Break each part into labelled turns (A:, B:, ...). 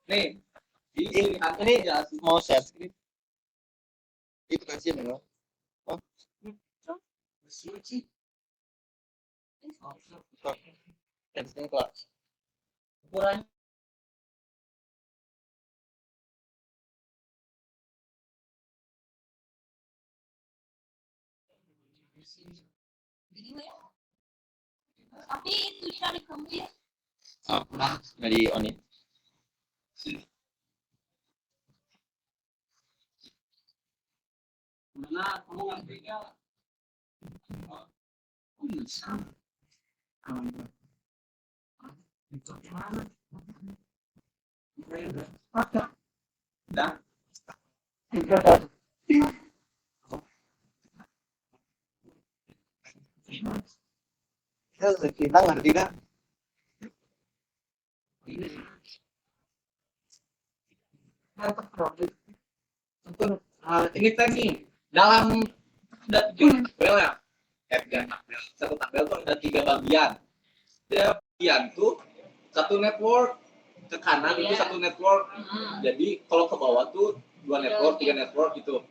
A: Nih,
B: ini mau share screen. Itu kasih ya. Oh. Testing kelas. Ukuran
C: Tapi itu cari kamu ya.
B: udah dari on ini.
A: mana kamu ngertinya? Dah.
B: Kita ngerti dah.
A: Ini teh nih dalam tabel ya. Satu tabel tuh ada 3 bagian. Setiap bagian tuh satu network, ke kanan itu satu network. Jadi kalau ke bawah tuh 2 network, 3 network gitu.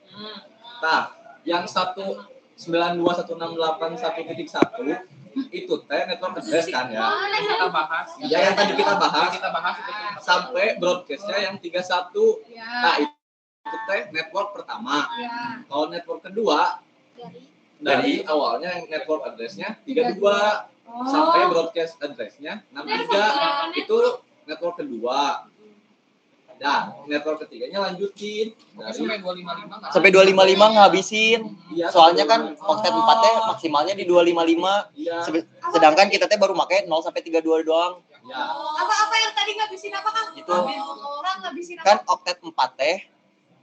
A: Nah, yang 192.168.1.1 itu teh network address kan ya.
D: Kita bahas.
A: Ya yang tadi kita bahas
D: itu
A: sampai broadcastnya yang 31. Nah, itu teh network pertama. Kalau network kedua dari awalnya yang network address-nya 32 sampai broadcast address-nya 63 itu network kedua. Dan network ketiganya lanjutin
D: sampai 255.
B: Sampai 255 ngabisin.
A: Iya,
B: Soalnya kan oktet 4 teh maksimalnya di 255.
A: Iya.
B: Sedangkan kita teh baru make 0 sampai 32 doang.
A: Ya.
C: Apa yang tadi ngabisin apa Kang?
B: Itu
C: Orang ngabisin apa?
B: kan oktet 4 teh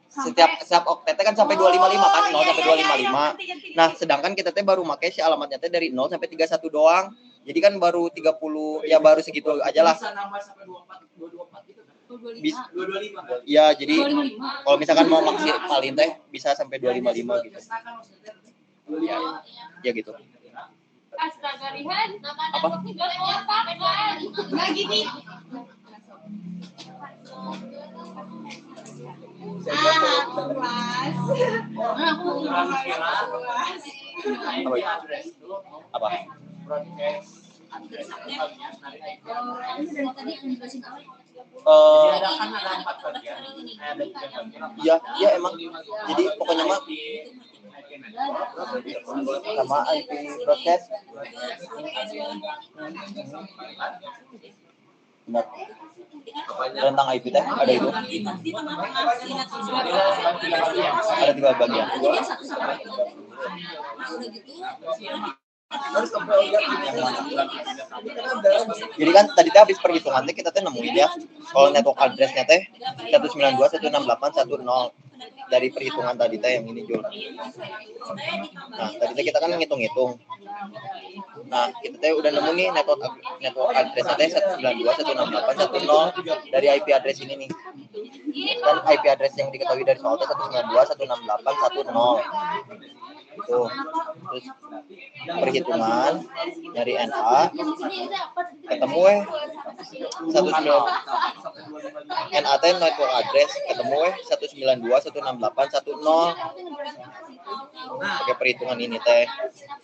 B: setiap oktetnya kan sampai 255 kan 0 sampai 255. Nah, sedangkan kita teh baru make si alamatnya teh dari 0 sampai 31 doang. Jadi kan baru 30 ya baru segitu aja lah.
A: Bisa nambah sampai 224 gitu kan?
C: 225.
B: Ya, jadi
C: 255.
B: kalau misalkan mau maksimalin teh bisa sampai 255 gitu. Ya gitu.
C: Astaga Rihan,
B: Apa?
C: Nah gini.
B: Apa? Ya emang. Jadi pokoknya mah sama IP broadcast. Benar. Tentang IP teh ada itu. Ada 3 bagian. Jadi kan tadi teh habis perhitungannya kita teh nemuin ya kalau network address-nya teh 192.168.1.0 dari perhitungan tadi teh yang ini Jul. Nah, tadi teh kita kan ngitung-ngitung. Nah, kita teh udah nemu nih network address-nya teh 192.168.1.0 dari IP address ini nih. Dan IP address yang diketahui dari soal teh 192.168.1.0. Tuh. Terus perhitungan nyari NA ketemu NA teh network address ketemu 192.168.1.0 pakai perhitungan ini teh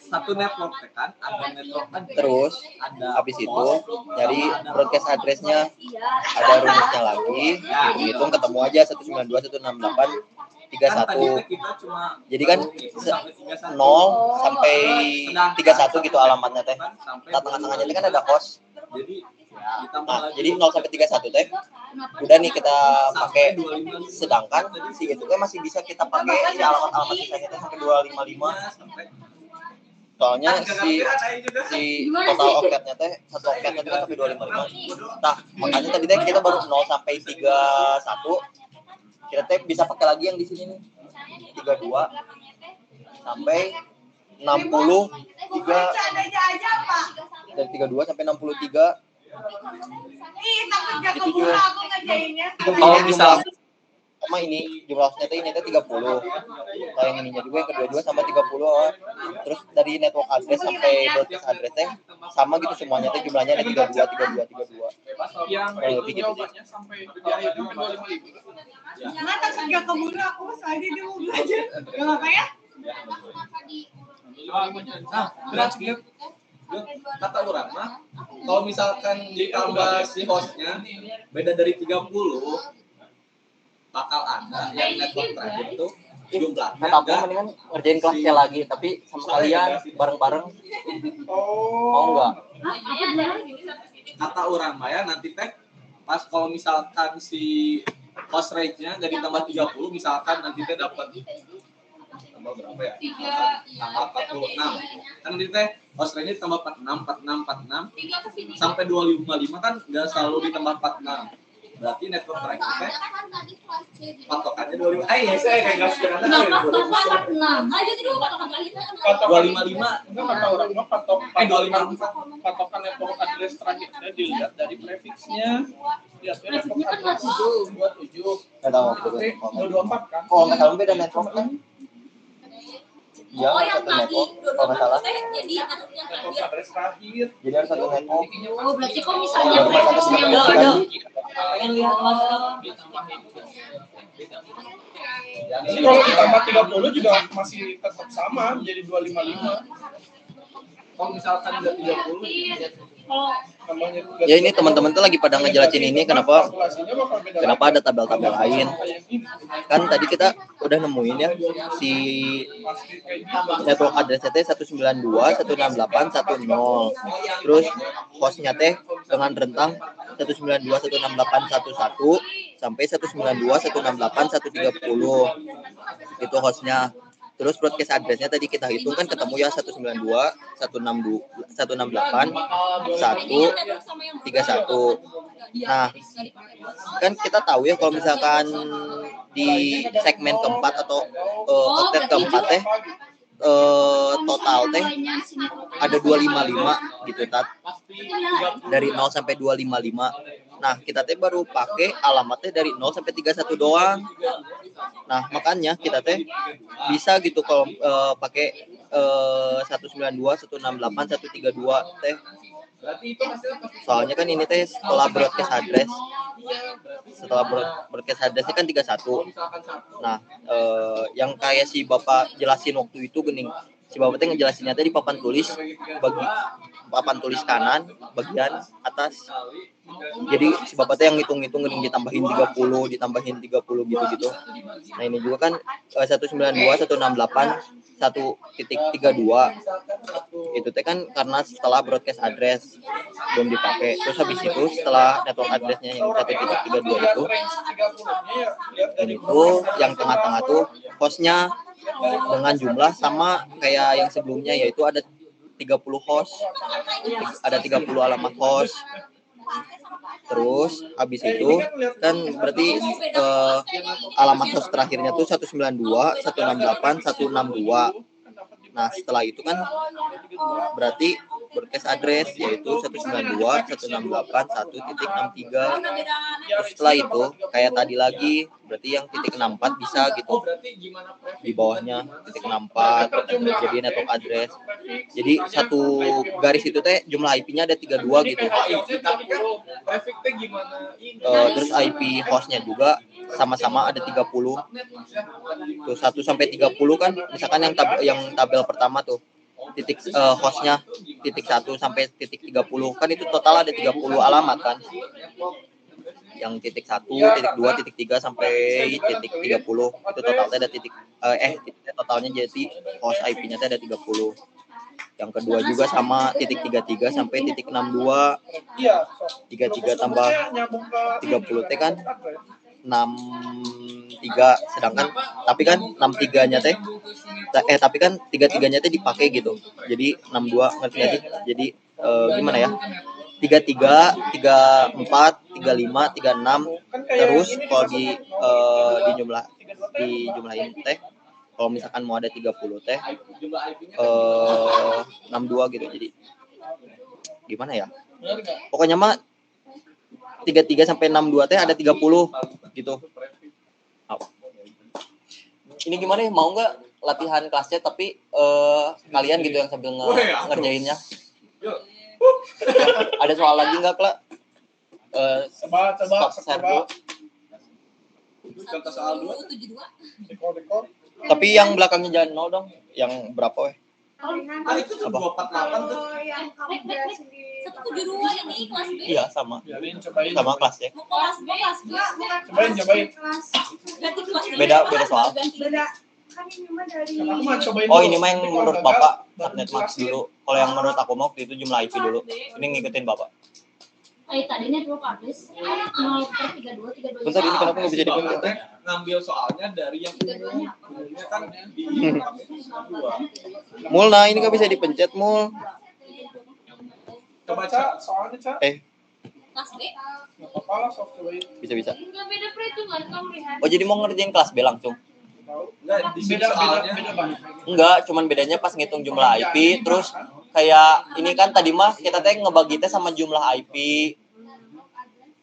A: Satu network kan ada network
B: terus habis itu nyari broadcast address-nya ada rumusnya lagi hitung ketemu aja 192.168.1.31. Jadi kan 0 sampai 31 gitu alamatnya teh. Nah, tengah-tengahnya teh kan ada kos. Nah, jadi 0 sampai 31 teh udah nih kita pakai, sedangkan si itu teh masih bisa kita pakai si alamat-alamat sisanya teh sampai 255. Soalnya si total oktetnya teh satu oktetnya teh sampai 255. Nah, makanya tadi teh kita baru 0 sampai 31. Kita teh bisa pakai lagi yang di sini nih 32 sampai 63 dari 32 sampai 63 itu juga
A: kalau bisa
B: sama ini jumlah hostnya ini teh 30. Kalau yang ininya juga yang kedua-dua sama 30. Terus dari network address sampai broadcast address teh sama gitu semuanya teh jumlahnya ada 32.
D: Yang
B: Lebih gitu.
D: jawabannya sampai di akhirnya sampai 255.
E: Jangan tak segera keburu aku aja dia mau belajar. Gak apa ya?
A: Nah, berarti kata orang mah kalau misalkan ditambah si hostnya beda dari 30 bakal ada yang network terakhir tuh jumlahnya
B: Kata aku mendingan ngerjain kelasnya lagi tapi sama kalian bareng-bareng. Mau enggak?
A: kata orang mah ya nanti teh pas kalau misalkan si host rate-nya jadi tambah 30 misalkan nanti teh dapat tambah berapa ya? Tambah 46. Kan nanti teh host rate-nya tambah 46 sampai 255 kan enggak selalu ditambah 46. Berarti network terakhir teh patokannya 25. Ya saya kayak enggak sekarang
C: Kenapa 46? Ayo dulu patokan terakhirnya.
A: 255.
D: Enggak kata orang mah patokan network address terakhirnya dilihat dari prefixnya. Biasanya network address 27.
B: Enggak tahu.
D: Berarti 224 kan?
B: Oh, enggak salah beda network kan? Iya,
C: Oh, yang
B: satu
C: tadi
B: network. Kalau enggak salah.
C: jadi network yang
D: Network
C: terakhir.
D: address terakhir.
B: Jadi harus satu network.
C: Oh, berarti kok misalnya
B: Baru masuk
C: prefixnya
B: ke
C: enggak
B: network
C: ada.
B: kan?
C: Yang lihat
D: Jadi kalau ditambah 30 juga masih tetap sama menjadi 255.
A: Kalau misalkan udah 30
D: Namanya
B: Ya ini teman-teman tuh lagi pada ngejelasin ini kenapa ada tabel-tabel lain. Kan tadi kita udah nemuin ya si network address teh 192.168.10. Terus hostnya teh dengan rentang 192.168.11 sampai 192.168.130. Itu hostnya. Terus broadcast address-nya tadi kita hitung kan ketemu ya 192.168.131. Nah, kan kita tahu ya kalau misalkan di segmen keempat atau outlet keempat teh total teh ada 255 gitu tat. Dari 0 sampai 255. Nah, kita teh baru pakai alamatnya dari 0 sampai 31 doang. Nah, makanya kita teh bisa gitu kalau pakai 192, 168, 132 teh. Soalnya kan ini teh setelah broadcast address. Setelah broadcast addressnya kan 31. Nah, yang kayak si Bapak jelasin waktu itu gening. Si Bapak teh ngejelasinnya tadi di papan tulis papan tulis kanan bagian atas. Jadi si Bapak teh yang ngitung-ngitung gening ditambahin 30 gitu-gitu. Nah, ini juga kan 192 168 1.32 itu teh kan karena setelah broadcast address belum dipakai. Terus habis itu setelah network addressnya yang 1.32 itu ini tuh yang tengah-tengah tuh hostnya dengan jumlah sama kayak yang sebelumnya, yaitu ada 30 host, ada 30 alamat host. Terus habis itu kan berarti alamat host terakhirnya tuh 192, 168, 162. Nah, setelah itu kan berarti broadcast address yaitu 192, 168, 1.63. Terus setelah itu kayak tadi lagi berarti yang titik 64 bisa gitu. Di bawahnya titik 64 jadi network address. Jadi satu garis itu teh jumlah IP-nya ada 32 gitu. Terus IP hostnya juga sama-sama ada 30. Tuh 1 sampai 30 kan misalkan yang tabel pertama tuh titik hostnya titik 1 sampai titik 30 kan itu total ada 30 alamat kan. Yang titik 1, titik 2, titik 3 sampai titik 30 itu totalnya ada totalnya jadi host IP-nya ada 30. Yang kedua juga sama titik 33 sampai titik 62. 33 tambah 30 teh kan 63, sedangkan tapi kan 63-nya teh tapi kan 33-nya teh dipakai gitu. Jadi 62 ngerti lagi. Jadi gimana ya? 33, 34, 35, 36 terus kalau dijumlahin teh kalau misalkan mau ada 30 teh 62 gitu. Jadi gimana ya? Pokoknya mah 33 sampai 62 teh ada 30 gitu. Ini gimana ya? Mau nggak latihan kelasnya tapi kalian gitu yang sambil ngerjainnya? Ada soal lagi nggak, Kla?
D: Coba
B: share dulu.
A: Contoh soal 2.
D: Rekor.
B: Tapi yang belakangnya jangan 0 dong. Yang berapa weh?
A: Kan itu tuh 248 tuh.
E: Yang kamu jelasin di
C: 172 ini kelas B.
B: Iya, sama.
D: Biarin cobain.
B: Sama kelas ya.
C: Mau kelas B, kelas B.
D: Cobain.
C: Ganti kelas B.
B: Beda soal.
E: Beda. Kan ini mah dari
D: Aku mah cobain.
B: Oh,
D: dulu.
B: ini mah yang
D: Nanti kalau
B: menurut
D: gagal,
B: Bapak
D: baru
B: subnet max
D: dijelasin.
B: dulu. Kalau yang menurut aku mau itu jumlah IP dulu. Ini ngikutin Bapak.
C: Tadi network address 0/32 32.
B: Bentar, ini kenapa nggak bisa
A: Bapak
B: dipencet?
A: teh ngambil soalnya dari yang umum. Umumnya kan di kami dua.
B: Mul, nah ini nggak bisa dipencet, Mul.
D: Coba Cak, soalnya Cak.
C: Kelas B.
D: Nggak apa-apa lah software.
B: Bisa.
C: Enggak beda perhitungan kamu lihat.
B: Oh, jadi mau ngerjain kelas B langsung?
D: Tahu?
A: Enggak, di sini
D: Beda
A: soalnya
D: banget.
B: Enggak, cuman bedanya pas ngitung jumlah IP, terus kayak ini kan tadi mah kita teh ngebagi teh sama jumlah IP.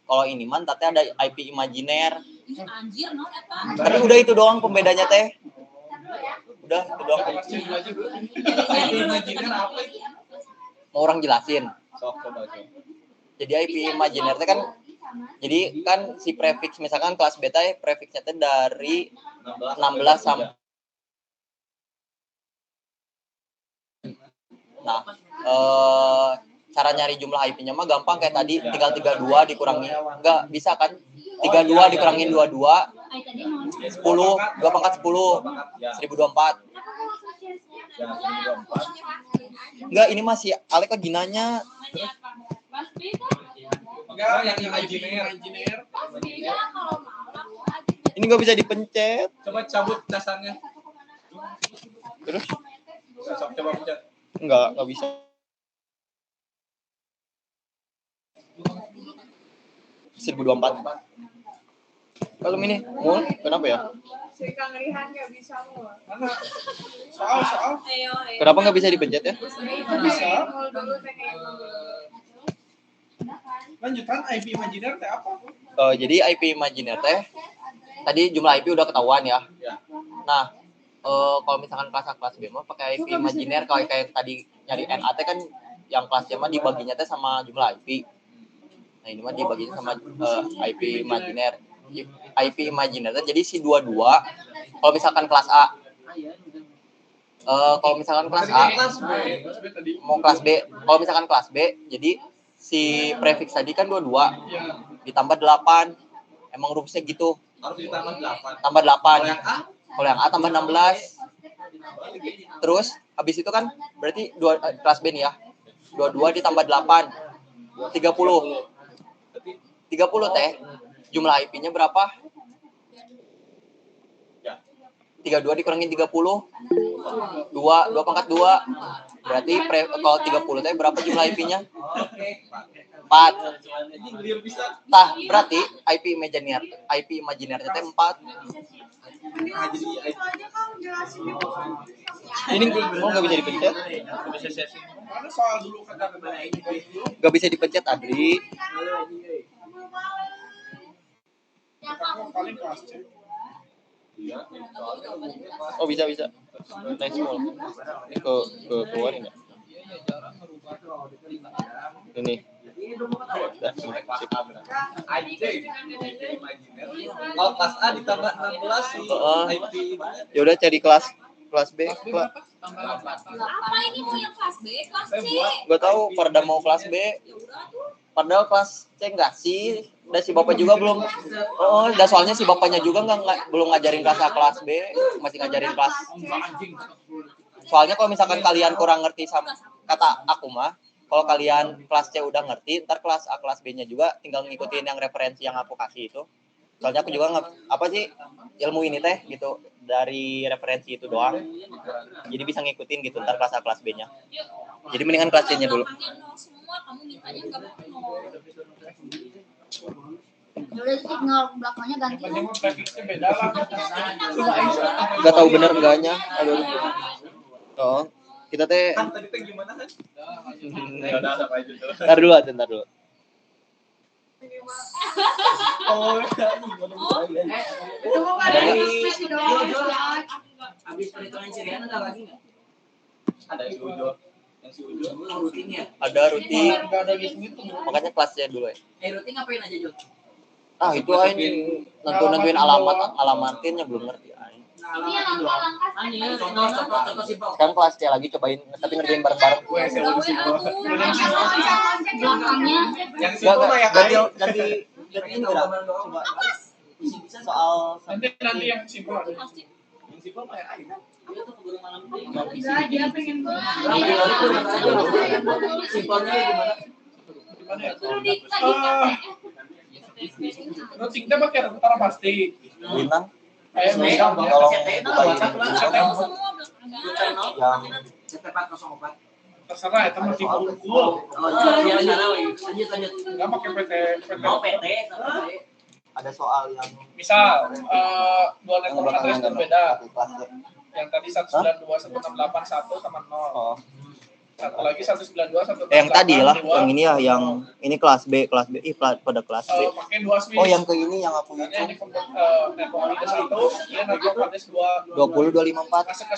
B: Kalau ini mah teh ada IP imajiner.
C: Anjir, non apa?
B: Tapi udah itu doang pembedanya teh. Udah itu doang.
A: IP imajiner apa itu?
B: Mau orang jelasin.
A: Sok coba.
B: Jadi IP imajiner teh kan jadi kan si prefix misalkan kelas B teh prefixnya teh dari 16 sampai Nah, cara nyari jumlah IP-nya mah gampang kayak tadi, tinggal 32 dikurangi. Enggak, bisa kan? 32 dikurangin 22, 10, 2 pangkat 10, 1024.
A: Ya, 1024.
B: Enggak, ini masih Alek lagi nanya.
C: Kelas B kan?
D: Enggak,
A: yang imajiner.
C: Kelas B ya kalau mau langsung aja.
B: Ini nggak bisa dipencet.
A: Coba cabut dasarnya.
B: Terus?
A: Sok coba pencet.
B: Enggak bisa. Seribu 24. Kalau ini, Mul, kenapa ya?
E: si Kang Rihan nggak bisa mau.
D: Mana? Soal.
C: Ayo.
B: Kenapa nggak bisa dipencet ya?
D: Bisa.
E: Mau dulu TKI dulu.
D: Lanjutan IP imajiner teh apa?
B: Jadi IP imajiner teh tadi jumlah IP udah ketahuan ya.
A: Ya.
B: Nah, kalau misalkan kelas A kelas B mah pakai IP imajiner kayak tadi nyari NAT kan yang kelasnya mah dibaginya teh sama jumlah IP. Nah, ini mah dibaginya sama IP imajiner. IP imajiner teh jadi si 22 kalau misalkan kelas A. Kalau misalkan kelas A mau kelas B, kalau misalkan kelas B jadi si prefix tadi kan 22 ditambah 8. Emang rumusnya gitu.
A: Harus ditambah 8.
B: Tambah 8.
A: Kalau yang A?
B: Kalau yang A tambah 16. Terus habis itu kan berarti kelas B nih ya. 22 ditambah 8. 30. 30 teh. Jumlah IP-nya berapa?
A: Ya.
B: 32 dikurangin 30. 2 pangkat 2. Berarti kalau 30 teh berapa jumlah IP-nya?
A: Oke.
B: 4.
A: Ini clear bisa.
B: Tah, berarti IP imajinernya teh 4.
E: Ini langsung itu aja Kang jelasin di
B: Ini mau nggak bisa dipencet?
D: Mana soal dulu kata
B: Nggak bisa dipencet, Adri.
D: paling kelas C.
A: Iya.
B: Oh, bisa. Nice small. Ini ke keluarin ya? Ini. Dah, sip.
A: Kalau kelas A ditambah 16 sih. IP.
B: Ya udah cari kelas B.
C: Apa ini mau yang kelas B, kelas C?
B: Gak tahu pada mau kelas B. Padahal kelas C enggak sih. Dan si bapak juga belum. Dan soalnya si bapaknya juga belum ngajarin kelas A kelas B, masih ngajarin kelas. Soalnya kalau misalkan kalian kurang ngerti sama kata aku mah, kalau kalian kelas C udah ngerti, ntar kelas A kelas B-nya juga tinggal ngikutin yang referensi yang aku kasih itu. Soalnya aku juga apa sih ilmu ini teh gitu dari referensi itu doang. Jadi bisa ngikutin gitu ntar kelas A kelas B-nya. Jadi mendingan kelas C-nya dulu.
C: Semua kamu mintanya enggak mau.
F: Udah tinggal belakangnya ganti.
D: Yang penting prefixnya beda lah.
B: Gak tahu bener enggaknya. Aduh. Oh, kita teh.
A: Kan tadi teh gimana kan? Ya udah apa aja dulu.
B: Ntar dulu.
A: Oh,
E: Itu mau ada diskusi doang.
G: Habis perhitungan cirian ada lagi nggak?
A: ada yang jujur. Yang si Ujo rutinnya.
B: Ada rutin.
D: Enggak ada gitu.
B: Makanya kelasnya dulu ya.
C: Rutin ngapain aja, Jo?
B: Itu aing nentuin alamatinnya belum ngerti aing.
C: Ini yang langkah-langkah. Contoh simpel.
B: Sekarang kelas C lagi cobain tapi ngerjain bareng-bareng.
A: Gue saya udah simpel.
F: Belakangnya
A: Yang simpel mah ya
B: ganti ini coba soal
D: Nanti yang simpel aja.
A: yang simpel mah ya aing.
E: Enggak, dia pengen
A: Simpelnya gimana?
D: Gimana ya?
C: Tadi
D: Routingnya pakai antara pasti.
B: bintang
D: Kayak misal
B: tolong
D: yang terserah itu masih cool. Enggak pakai PT.
B: ada soal yang
D: Misal dua network address
B: enggak
D: berbeda.
B: kelas C.
D: Yang tadi 192.168.1 sama 0.
B: Oh.
D: Satu lagi 192.168.
B: Yang tadi lah, yang ini ya, yang ini kelas B. Pada kelas B.
D: Pakai dua switch.
B: Oh, yang ke ini yang aku
D: Karena
B: hitung.
D: ini network address 1, dia network address 2.
B: 20 254.
D: Masuk ke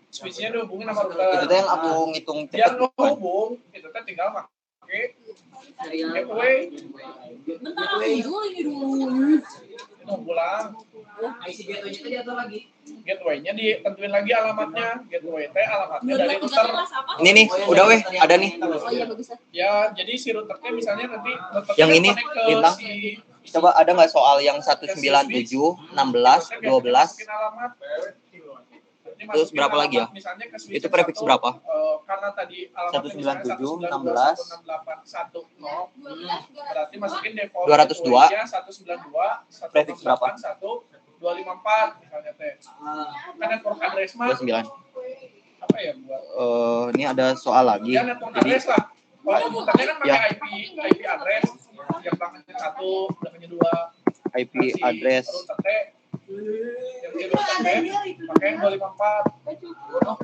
D: switch-nya dihubungin sama router.
B: Itu tuh yang aku ngitung
D: Dia
B: cepet.
D: ngehubung, itu kan tinggal pakai gateway. Nunggu lah. Gateway-nya ditentuin lagi alamatnya. Gateway teh alamatnya dari router.
B: Ini nih, udah weh, ada nih.
F: oh iya bagus.
D: Ya, jadi si routernya misalnya nanti routernya
B: Yang ini,
D: connect ke
B: bintang.
D: si
B: Coba ada nggak soal yang 197, 16, 12?
D: masukin alamat.
B: Terus berapa lagi ya?
D: Misalnya ke switch
B: Itu prefix
D: satu,
B: berapa?
D: Karena tadi alamatnya
B: 197,
D: 16. Berarti masukin default
B: 202.
D: 192,
B: Prefix berapa?
D: 254 misalnya teh. Kan network address mah
B: 29.
D: apa ya buat?
B: Ini ada soal lagi.
D: Ya network
B: Jadi
D: address lah. Kalau komputernya kan pakai
B: Ya.
D: IP address. Yang belakangnya 1, belakangnya 2.
B: IP address.
D: Router teh yang di router teh pakai 254.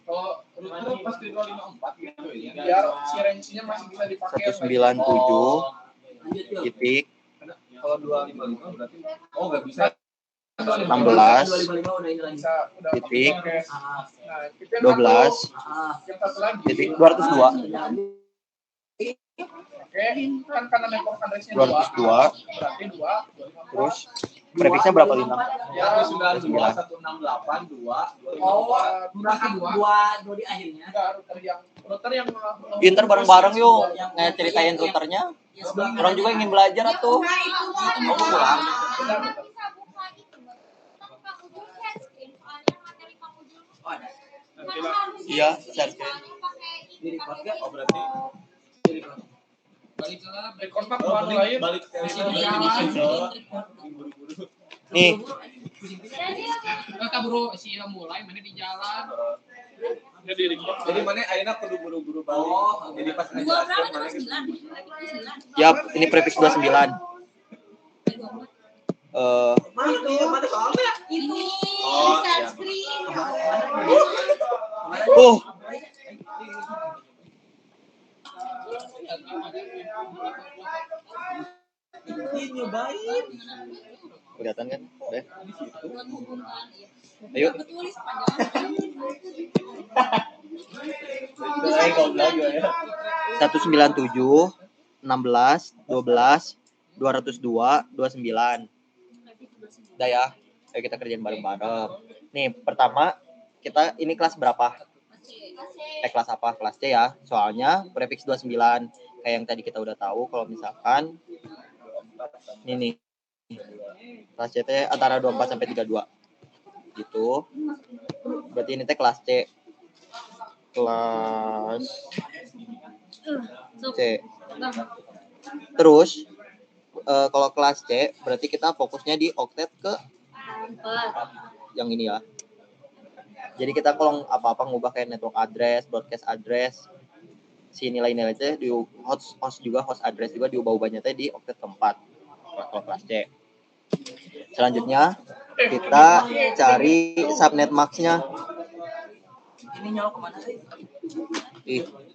D: Kalau router pasti 254 gitu ya. Biar si range-nya masih bisa dipakai.
B: 197 titik
A: Kalau 255 berarti nggak bisa.
B: 16
D: Bisa udah
B: titik
D: pakai. Nah, itu yang
B: 12
D: yang satu lagi.
B: titik 202
D: Oke, kan karena network address-nya
B: 202
D: berarti 2, 254.
B: terus prefixnya berapa lintang?
A: Ya 192.168.2.
C: Dua di akhirnya.
D: Enggak, router yang
B: Ntar bareng-bareng yuk ceritain routernya. Orang juga ingin belajar atuh.
F: Nah,
B: Pulang. Iya, share screen.
A: Di record nggak? Oh berarti di record.
D: record mah kemana lain?
A: Balik ke buru-buru.
B: Nih,
G: Kaburu si mulai mana di jalan.
D: Jadi record.
A: Jadi mana ayeuna kudu buru-buru balik. Jadi pas ngajelaskeun mana gitu.
B: yap, ini prefix 29.
F: ini
A: Oh,
F: share
A: iya.
F: screen.
A: Nyobain.
B: Kelihatan kan? Udah. Ayo.
A: Mulai goblok ya.
B: 197 16 12 202 29. Udah ya. Ayo kita kerjain bareng-bareng. Nih, pertama kita ini kelas berapa? Kelas apa? Kelas C ya. Soalnya prefix 29. Kayak yang tadi kita udah tahu kalau misalkan ini nih. Kelas C teh antara 24 sampai 32. Gitu. Berarti ini teh kelas C. Kelas C. Terus kalau kelas C berarti kita fokusnya di oktet ke yang ini ya. Jadi kita kalau apa-apa ngubah kayak network address, broadcast address, si nilai-nilai itu di host address juga diubah-ubahnya teh di oktet keempat. Kalau kelas C. Selanjutnya kita cari subnet max-nya.
C: Ini nyala kemana sih?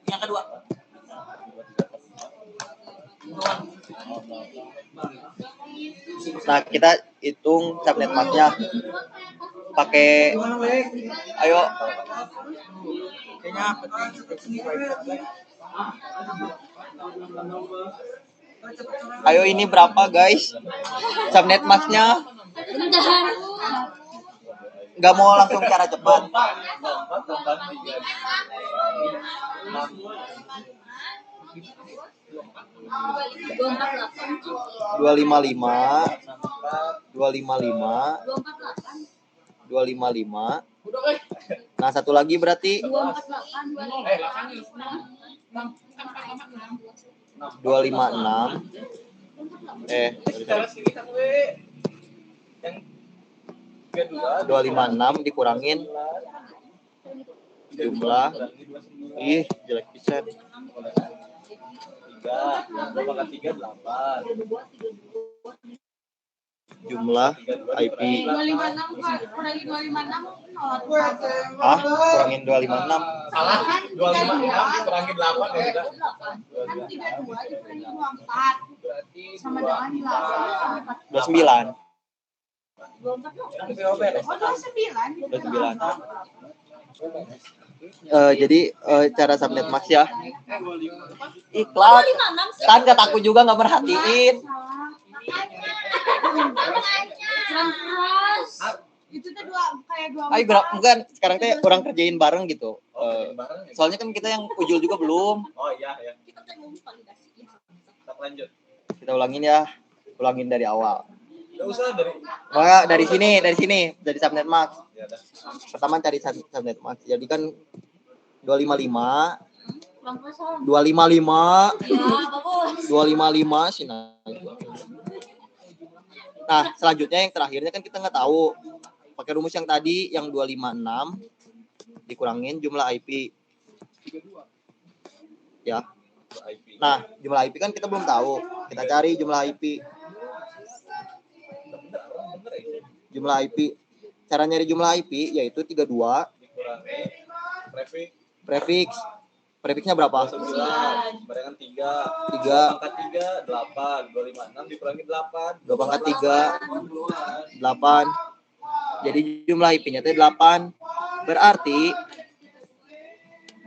C: Yang kedua.
B: Nah, kita hitung subnet max-nya pakai ayo Ayo ini berapa guys? Subnet max-nya?
C: Bentar.
B: Nggak mau langsung cara cepat. 255, 255, 255. Nah, satu lagi berarti 256.
A: Yang
B: 256 dikurangin jumlah. Ih, jelek pisan.
A: 3, 8.
B: Jumlah IP.
E: 256 kurangi 256
B: Ah, kurangin 256.
A: Salah, 256 kurangi 8 ya udah.
E: kan 32 dikurangi 24 sama dengan 8
B: 29.
E: 29
B: Jadi cara subnet max ya. Iklan. Kan kata aku juga nggak merhatiin.
E: itu tuh kayak dua
B: Ayo gerak, bukan sekarang teh orang kerjain bareng gitu. Soalnya kan kita yang ujul juga belum.
A: Oh iya ya. Kita lanjut.
B: Kita ulangin ya. Ulangin dari awal.
A: Enggak usah dari.
B: Maka dari sini dari subnet max.
A: Ya udah.
B: Pertama cari subnet max. Jadi kan 255 255 255 sih. Nah, selanjutnya yang terakhirnya kan kita nggak tahu. Pakai rumus yang tadi yang 256 dikurangin jumlah IP. Ya. Nah, jumlah IP kan kita belum tahu. Kita cari jumlah IP. Jumlah IP. Cara nyari jumlah IP yaitu 32
A: Prefix.
B: prefix. Prefixnya berapa?
A: 9. Barengan 3.
B: 3.
A: Pangkat 3 8. 256 dikurangi 8.
B: 2 pangkat 3 8. Jadi jumlah IP-nya itu 8. Berarti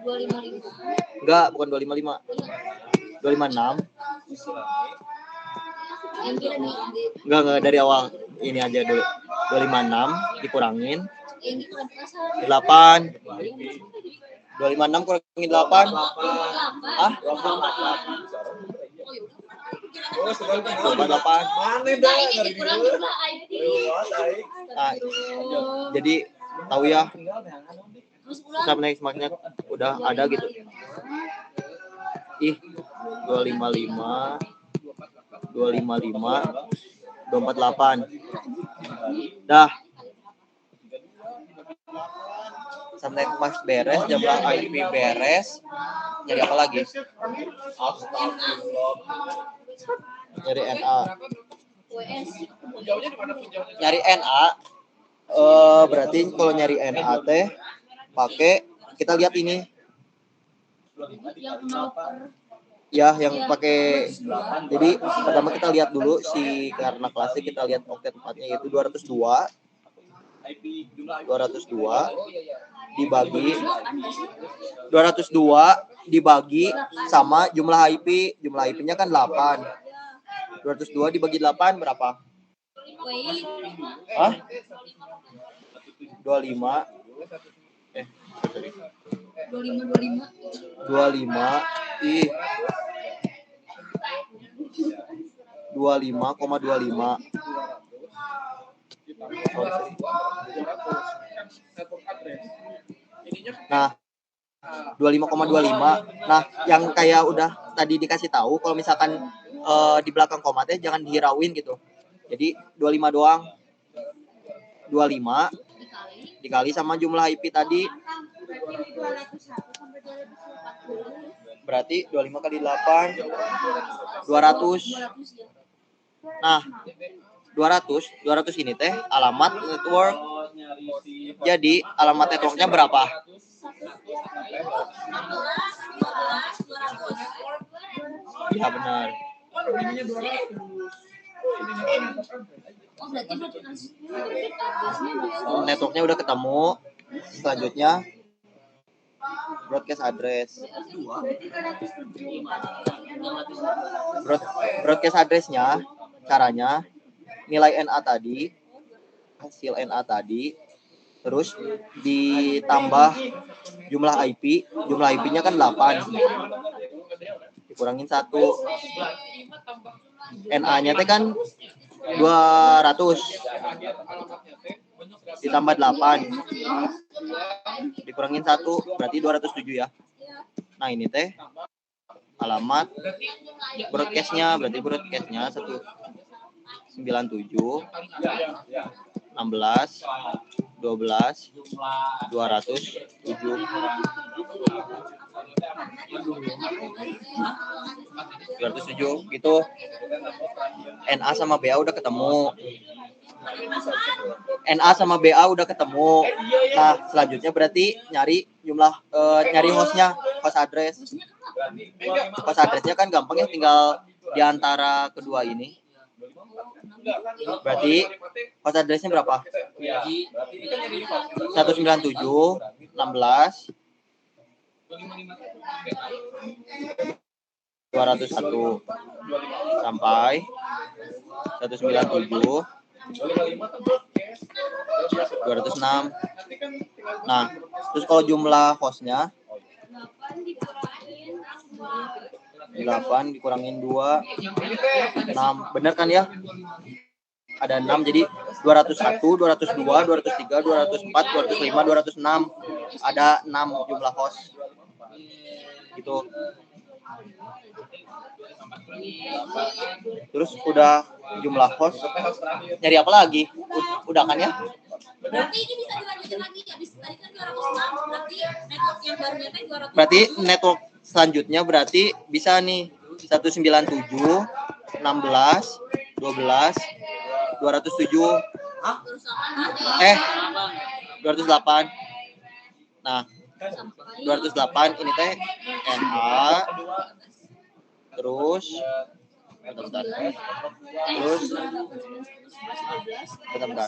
C: 255.
B: enggak, bukan 255. 256.
C: Yang kira nih.
B: Enggak dari awal. Ini aja dulu. 256 dikurangin
C: Yang gitu kan perasaan.
B: 8. 256 kurangin 8. Ah? 28.
A: Mana dah
C: Ini kurang jumlah IP.
B: Nah, jadi tahu ya
C: Terus pulang.
B: subnet max-nya udah ada gitu. Ih, 255 248. Dah. Subnet max beres, jumlah IP beres. Nyari apa lagi? Nyari NA.
C: WS.
B: Nyari NA. Berarti kalau nyari NA teh pakai kita lihat ini.
C: Yang 0 per
B: Ya, yang pakai. Jadi pertama kita lihat dulu si karena klasik, kita lihat oktet 4-nya yaitu 202 dibagi 202 dibagi sama jumlah IP. Jumlah IP-nya kan 8. 202 dibagi 8 berapa?
C: WI.
B: Hah? 25
C: 25.
B: Ih. 25,25. Nah, 25,25. Nah, yang kayak udah tadi dikasih tahu kalau misalkan di belakang koma teh jangan dihirauin gitu. Jadi 25 doang. 25 dikali sama jumlah IP tadi. Berarti 25 kali 8 200. Nah, 200 ini teh alamat network. Jadi alamat networknya berapa? Ya benar.
C: Oh berarti
B: Networknya udah ketemu. Selanjutnya broadcast address. Broadcast address-nya caranya nilai NA tadi, hasil NA tadi, terus ditambah jumlah IP, jumlah IP-nya kan 8. Dikurangin 1. NA-nya teh kan 200. Ditambah 8. Dikurangin 1, berarti 207 ya. Nah, ini teh alamat broadcast-nya, berarti broadcast-nya 197 16 12 207 gitu. NA sama BA udah ketemu. NA sama BA udah ketemu. Nah, selanjutnya berarti nyari jumlah nyari hostnya, host address. Host addressnya kan gampang ya, tinggal di antara kedua ini. Berarti host addressnya berapa? 197 16 201 sampai 197 206. Nah, terus kalau jumlah hostnya 8 dikurangin 2 6. Bener kan ya? Ada 6, jadi 201, 202, 203, 204, 205, 206. Ada 6 jumlah host. Gitu. Terus udah jumlah host, nyari apa lagi? Udah kan ya?
C: Berarti ini bisa dilanjutin lagi, habis tadi kan 206, berarti network yang barunya teh 200.
B: Berarti network selanjutnya berarti bisa nih 197 16 12 207. 208. Nah, 208 ini teh NA terus bentar.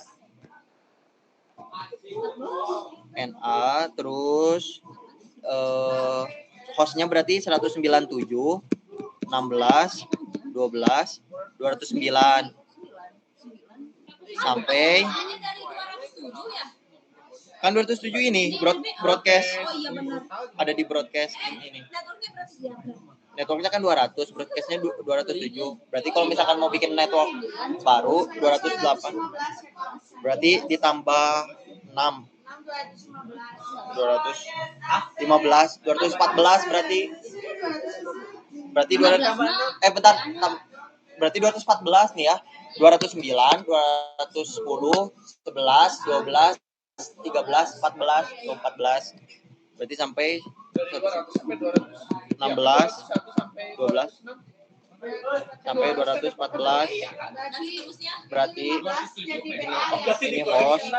B: NA terus hostnya berarti 197 16 12 209 sampai kan 207 ini broadcast. Ada di broadcast ini. Networknya kan 200, broadcastnya 207. Berarti kalau misalkan mau bikin network baru 208, berarti ditambah 6 215 214 berarti 200 berarti 214 nih ya. 209 210 11 12 13 14 berarti sampai 16 12 sampai 214 berarti ini host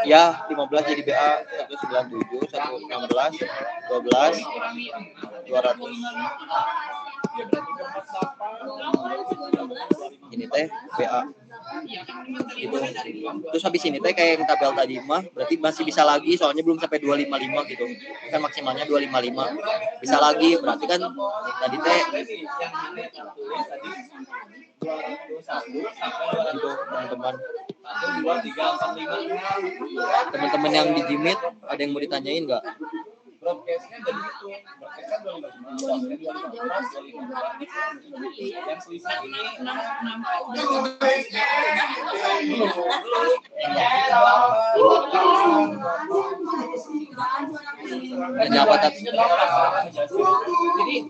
B: ya 15 jadi BA 197 116 12 200 ini teh BA gitu. Terus habis ini teh kayak yang tabel tadi mah berarti masih bisa lagi, soalnya belum sampai 255 gitu kan, maksimalnya 255 bisa lagi. Berarti kan tadi teh gitu teman-teman yang di Jimit, ada yang mau ditanyain nggak?
D: Broadcastnya dari itu, broadcastnya 215 yang selisih ini 6.
B: Apa tadi?
D: Jadi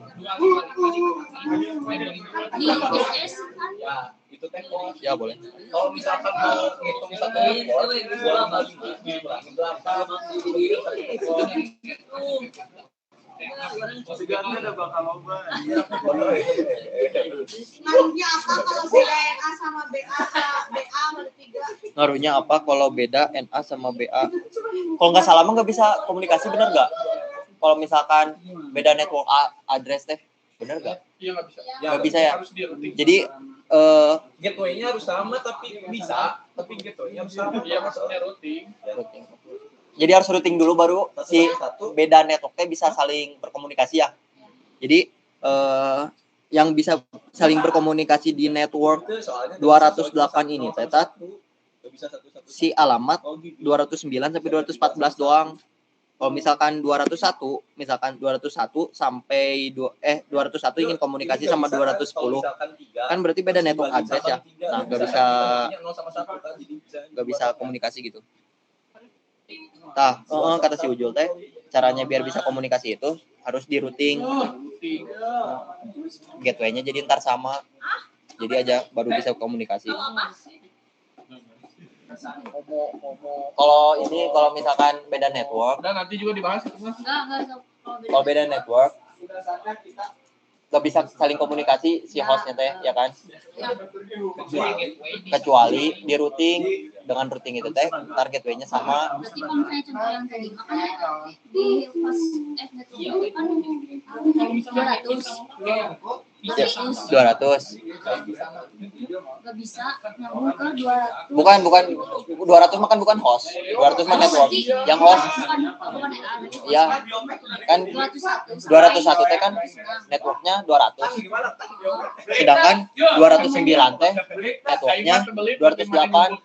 D: ya itu tempo
B: Ya boleh.
D: kalau misalkan mau ngitung satu report 255 dikurangin 8
E: ada bakal lomba.
F: Ngaruhnya apa kalau beda NA sama BA bertiga?
B: Ngaruhnya apa kalau beda NA sama BA? Kalau nggak salah mah nggak bisa komunikasi, bener nggak? Kalau misalkan beda network address teh, bener nggak?
D: Iya nggak bisa.
B: Nggak bisa ya. Jadi
A: gateway-nya harus sama tapi bisa, tapi gateway-nya harus sama.
D: Iya maksudnya routing.
B: Jadi harus routing dulu baru si beda networknya bisa saling berkomunikasi ya. Jadi yang bisa saling berkomunikasi di network 208 ini tetat si alamat 209 sampai 214 doang. Kalau misalkan 201 sampai 201 ingin komunikasi sama 210 kan berarti beda network address ya. Nah, nggak bisa komunikasi gitu. Tah, kata si Ujul teh caranya biar bisa komunikasi itu harus di routing. Gateway-nya jadi ntar sama. Jadi aja baru bisa komunikasi. Kalau misalkan beda network,
G: Udah nanti juga dibahas itu Mas.
B: kalau beda network nggak bisa saling komunikasi si hostnya teh ya kan, kecuali di routing. Dengan routing itu teh ntar gateway-nya sama.
C: Berarti kalau misalnya contoh yang tadi makanya di host network itu kan 200 nggak bisa nyambung ke 200.
B: Bukan 200 makan bukan host. 200 mah network. Yang host
C: bukan
B: ya kan 201 teh kan networknya 200. Sedangkan 209 teh networknya 208.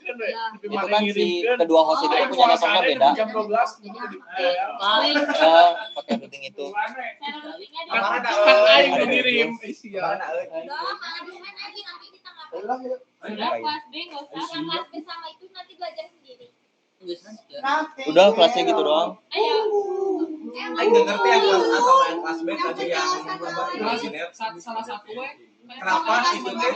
B: Itu kan si kedua host itu punya networknya beda. Pakai routing itu. Udah kelasnya gitu doang.
A: Aing nggak ngerti yang kelas B tadi yang
G: Salah satu
A: kenapa itu teh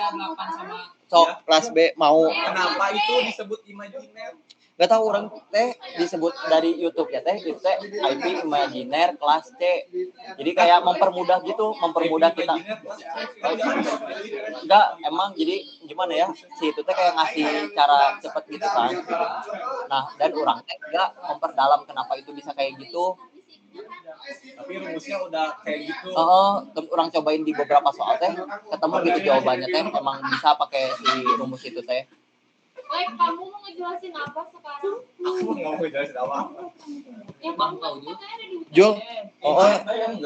B: Kelas B mau.
A: kenapa itu disebut imajiner?
B: Gak tahu orang teh disebut dari YouTube ya teh itu teh IP imajiner kelas C. Jadi kayak mempermudah gitu, mempermudah kita. Enggak, emang jadi gimana ya? Si itu teh kayak ngasih cara cepet gitu kan. Nah, dan orang teh enggak memperdalam kenapa itu bisa kayak gitu.
A: Tapi rumusnya udah kayak gitu.
B: Terus orang cobain di beberapa soal teh ketemu gitu jawabannya teh emang bisa pakai si rumus itu teh.
C: Baik, kamu mau ngejelasin apa sekarang?
A: Aku mau ngejelasin apa?
C: Yang kamu katanya ada di
B: Jul,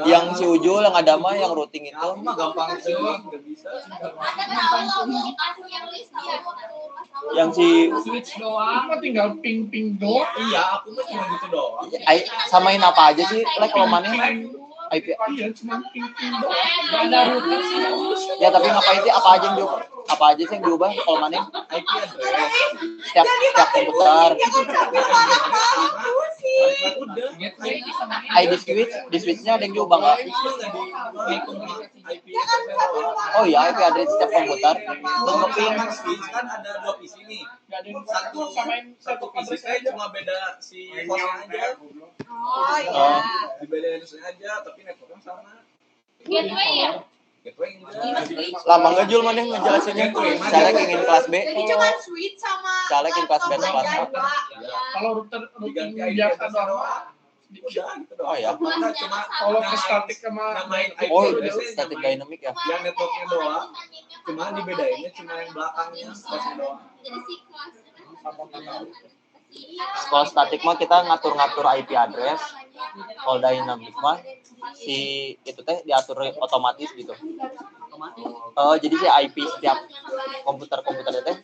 B: yang si Ujul yang ada mah yang routing itu.
A: Aku mah gampang sih, nggak bisa.
B: Yang si
G: switch doang, mah tinggal ping doang.
A: Iya, aku mah cuma gitu doang.
B: samain apa aja sih? Like kalau mana IP.
G: Iya, cuma ping doang. Gak ada router sih.
B: Ya tapi ngapain sih? Apa aja yang diubah? Apa aja sih yang diubah kalau mana?
A: IP address.
B: Setiap komputer.
A: Udah.
B: ID switch, di switchnya ada yang diubah nggak? Oh iya, IP address setiap komputer. Terus ngeping.
A: Kan ada dua PC nih. Satu PC saya cuma beda si hostnya aja.
F: Oh iya.
A: Dibedain hostnya aja, tapi networknya sama.
C: gateway ya?
A: Gateway enggak.
B: Lama nggak Jul mana ngejelasinnya? Saya ingin kelas B.
F: Jadi cuma switch sama
B: Caleg yang kelas B atau kelas A?
G: Kalau routing biasa doang.
A: Udah gitu doang.
B: Oh ya.
A: Cuma
G: Kalau ke statik sama
A: namain IP
B: Oh,
A: address-nya
B: static dynamic ya.
A: yang networknya doang. Cuma dibedainnya cuma yang belakangnya hostnya doang.
C: Jadi si kelas
B: Kalau statik mah kita ngatur-ngatur IP address. Kalau dynamic mah si itu teh diatur otomatis gitu. Jadi si IP setiap komputer teh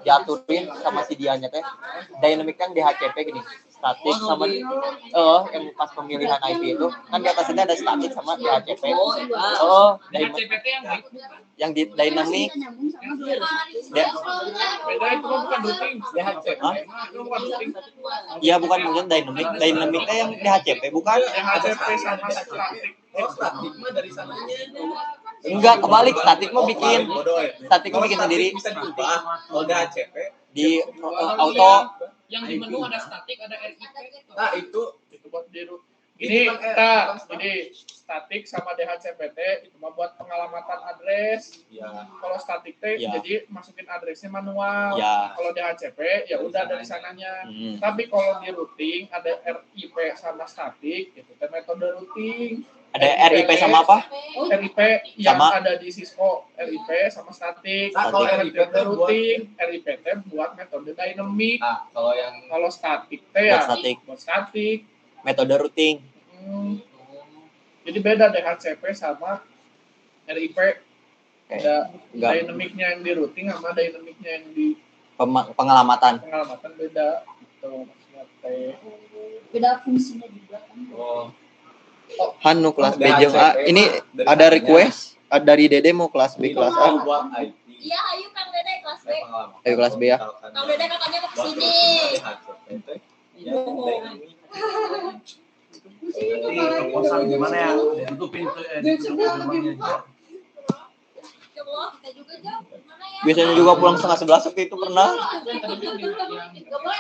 B: diaturin sama si dianya teh. Dynamic kan DHCP gini. Statik sama yang pas pemilihan IP itu kan di atasnya ada statik sama DHCP.
G: DHCP
B: Yang di dynamic
G: beda itu mah bukan routing. DHCP. Itu bukan routing.
B: Iya bukan mungkin dynamic. Dynamicnya yang DHCP bukan?
G: DHCP sama statik.
A: Oh, statik mah dari sananya.
B: Enggak, kebalik. Statik mah bikin. Statik mah bikin sendiri.
A: Bisa diubah. Kalau DHCP
B: Di auto.
G: Yang di menu ada statik, ada RIP.
A: nah itu
G: Buat di ini kita jadi statik sama DHCPT itu mah buat pengalamatan address.
A: ya
G: Kalau statik teh
B: Ya.
G: jadi masukin addressnya manual.
B: Ya.
G: Kalau DHCP ya udah dari sananya. Tapi kalau di routing ada RIP sama statik itu teh metode routing.
B: Ada RIP sama apa?
G: RIP yang
B: Sama?
G: ada di Cisco, RIP sama statik.
A: Nah, kalau
G: RIP
A: RIP
G: routing, RIP buat metode dynamic.
A: Nah,
G: Kalau statik teh ya
B: Buat statik.
G: buat statik.
B: Metode routing.
G: Jadi beda DHCP sama RIP. Ada
B: Enggak.
G: dynamicnya yang di routing sama dynamicnya yang di
B: Pengalamatan.
G: pengalamatan beda. Gitu maksudnya teh.
C: Beda fungsinya juga kan.
B: Hanu kelas B jeung A. Ini ada request dari Dede mau kelas B kelas A.
A: buat IT.
C: Iya, ayo Kang Dede kelas B.
B: Ayo kelas B ya.
C: Kang Dede kakaknya mau kesini.
E: Proposal
H: gimana ya? Itu pintu
C: Coba kita juga jam. Mana ya?
B: Biasanya juga pulang setengah 11 waktu itu pernah.
C: Gak boleh.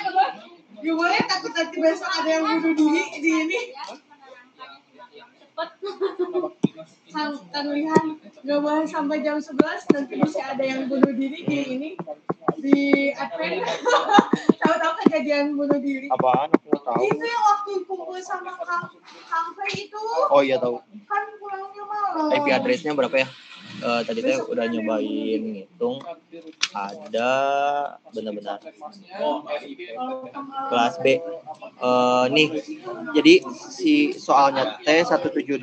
E: Gak boleh, takut nanti besok ada yang bunuh diri di ini. Kang lihat, gak boleh sampai jam 11 nanti bisa ada yang bunuh diri di ini di Advent. Tahu-tahu kejadian bunuh diri.
B: Apaan? Aku nggak tahu.
E: Itu yang waktu kumpul sama Kang Fei itu.
B: Oh iya tahu.
E: Kan pulangnya malam.
B: IP address-nya berapa ya? Tadi saya udah nyobain ngitung. Ada benar-benar kelas B. Nih, jadi si soalnya T 178 20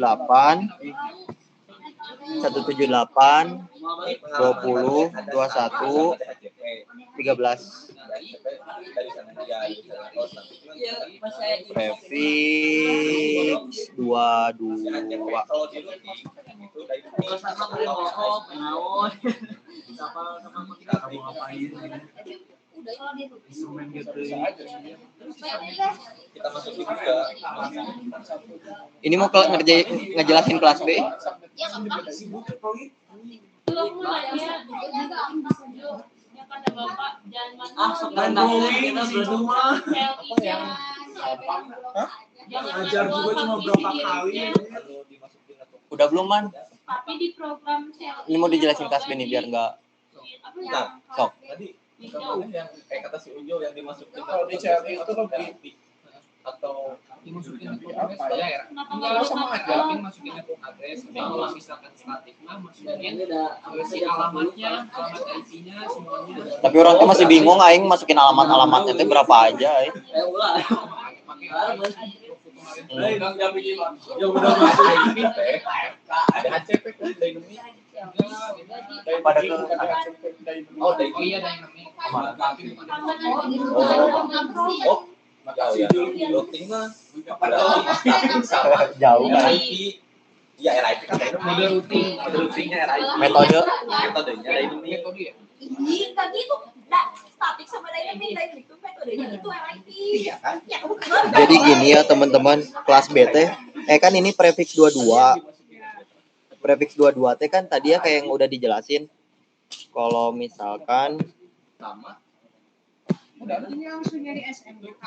B: 21 13 prefix 22. Ini mau ngejelasin kelas B.
C: Ya gampang.
A: Ajar juga cuma berapa kali.
B: Udah belum, Man?
C: Tapi di program
B: Ini mau dijelasin kelas B nih biar nggak sok.
A: Tadi yang kayak kata si Ujo yang dimasukin
G: Kalau di CLI itu lebih
A: atau
G: dimasukin apa ya?
C: Enggak
G: sama aja.
I: Masukin network address, kalau misalkan statik mah masukin si alamatnya, alamat IP-nya semuanya.
B: Tapi orang tuh masih bingung aing masukin alamat-alamatnya itu berapa aja ya.
A: yang udah masuk IP teh HCP kan dynamic
B: Pada ke
A: oh
I: Oh iya dynamic.
A: ya routing mah
B: jauh kan.
A: IP ya RIP kan
I: Mode routing.
A: routingnya RIP metodenya dynamic
C: Ini tadi itu statik sama dynamic itu metodenya itu RIP.
A: iya kan
C: Ya bukan.
B: Jadi gini ya teman-teman, kelas B teh kan ini prefix 22. Prefix 22 teh kan tadi ya kayak yang udah dijelasin. Kalau misalkan
A: sama
E: Ini langsung nyari SMK.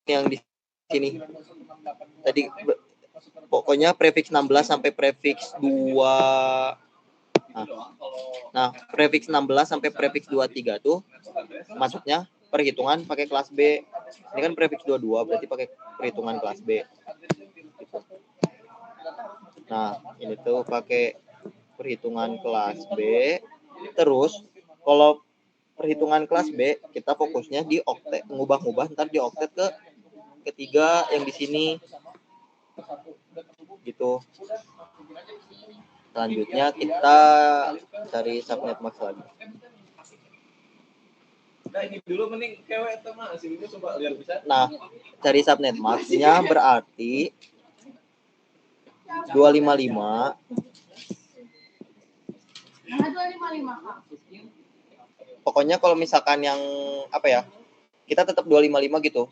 B: yang di sini tadi pokoknya prefix 16 sampai prefix 2. Nah, prefix 16 sampai prefix 23 tuh masuknya perhitungan pakai kelas B. Ini kan prefix 22 berarti pakai perhitungan kelas B. Nah, ini tuh pakai perhitungan kelas B. Terus kalau perhitungan kelas B kita fokusnya di oktet, ngubah-ngubah ntar di oktet ke ketiga yang di sini gitu. Selanjutnya kita cari subnet max lagi.
A: nah ini dulu mending kewek teman si ini coba lihat bisa
B: Nah, cari subnet max-nya berarti 255
E: Nah, 255 Kak.
B: pokoknya kalau misalkan yang apa ya kita tetap 255 gitu.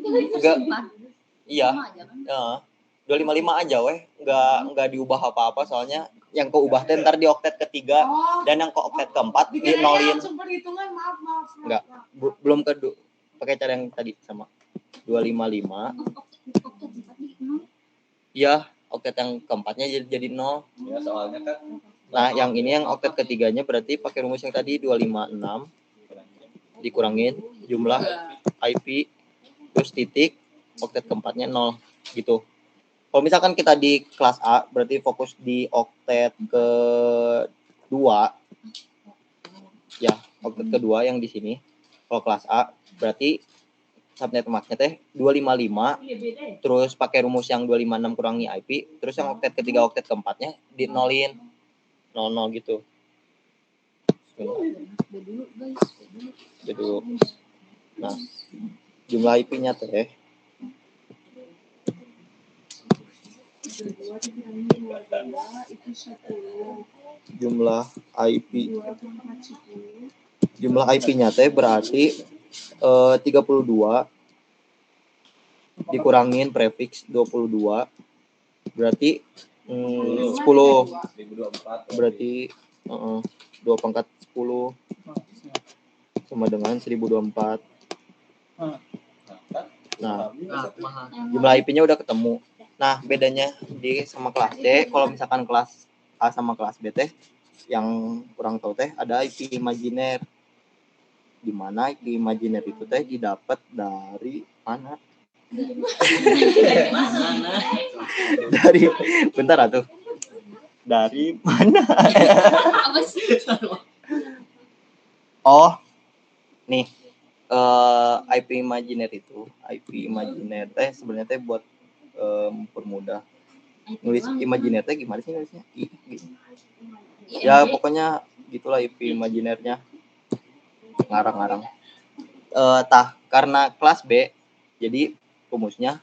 B: Enggak, iya ya, 255 aja weh, enggak diubah apa-apa soalnya yang keubah teh ntar di oktet ketiga dan yang ke oktet keempat di nolin.
E: Langsung perhitungan, maaf.
B: Enggak, belum ke pakai cara yang tadi sama 255. Iya, oktet yang keempatnya jadi 0.
A: ya soalnya kan
B: Nah, yang ini yang oktet ketiganya berarti pakai rumus yang tadi 256 dikurangin jumlah IP terus titik oktet keempatnya 0 gitu. Kalau misalkan kita di kelas A berarti fokus di oktet kedua. Ya, oktet kedua yang di sini. Kalau kelas A berarti subnet max-nya teh 255, terus pakai rumus yang 256 kurangi IP, terus yang oktet ketiga oktet keempatnya di nolin 00 gitu. Jadi, nah, jumlah IP-nya teh jumlah IP-nya teh berarti 32 dikurangin prefix 22 berarti 10 berarti 2 pangkat 10 sama dengan 1024. Nah, jumlah IP-nya udah ketemu. Nah, bedanya di sama kelas C, kalau misalkan kelas A sama kelas B teh yang kurang tahu teh ada IP imajiner. Di mana IP imajiner itu teh didapat dari mana? Dari bentar atuh. Dari mana? Oh, nih IP imajiner teh sebenarnya teh buat mempermudah nulis imajiner teh gimana sih nulisnya? Gitu. Ya pokoknya gitulah IP imajinernya ngarang-ngarang. Karena kelas B jadi rumusnya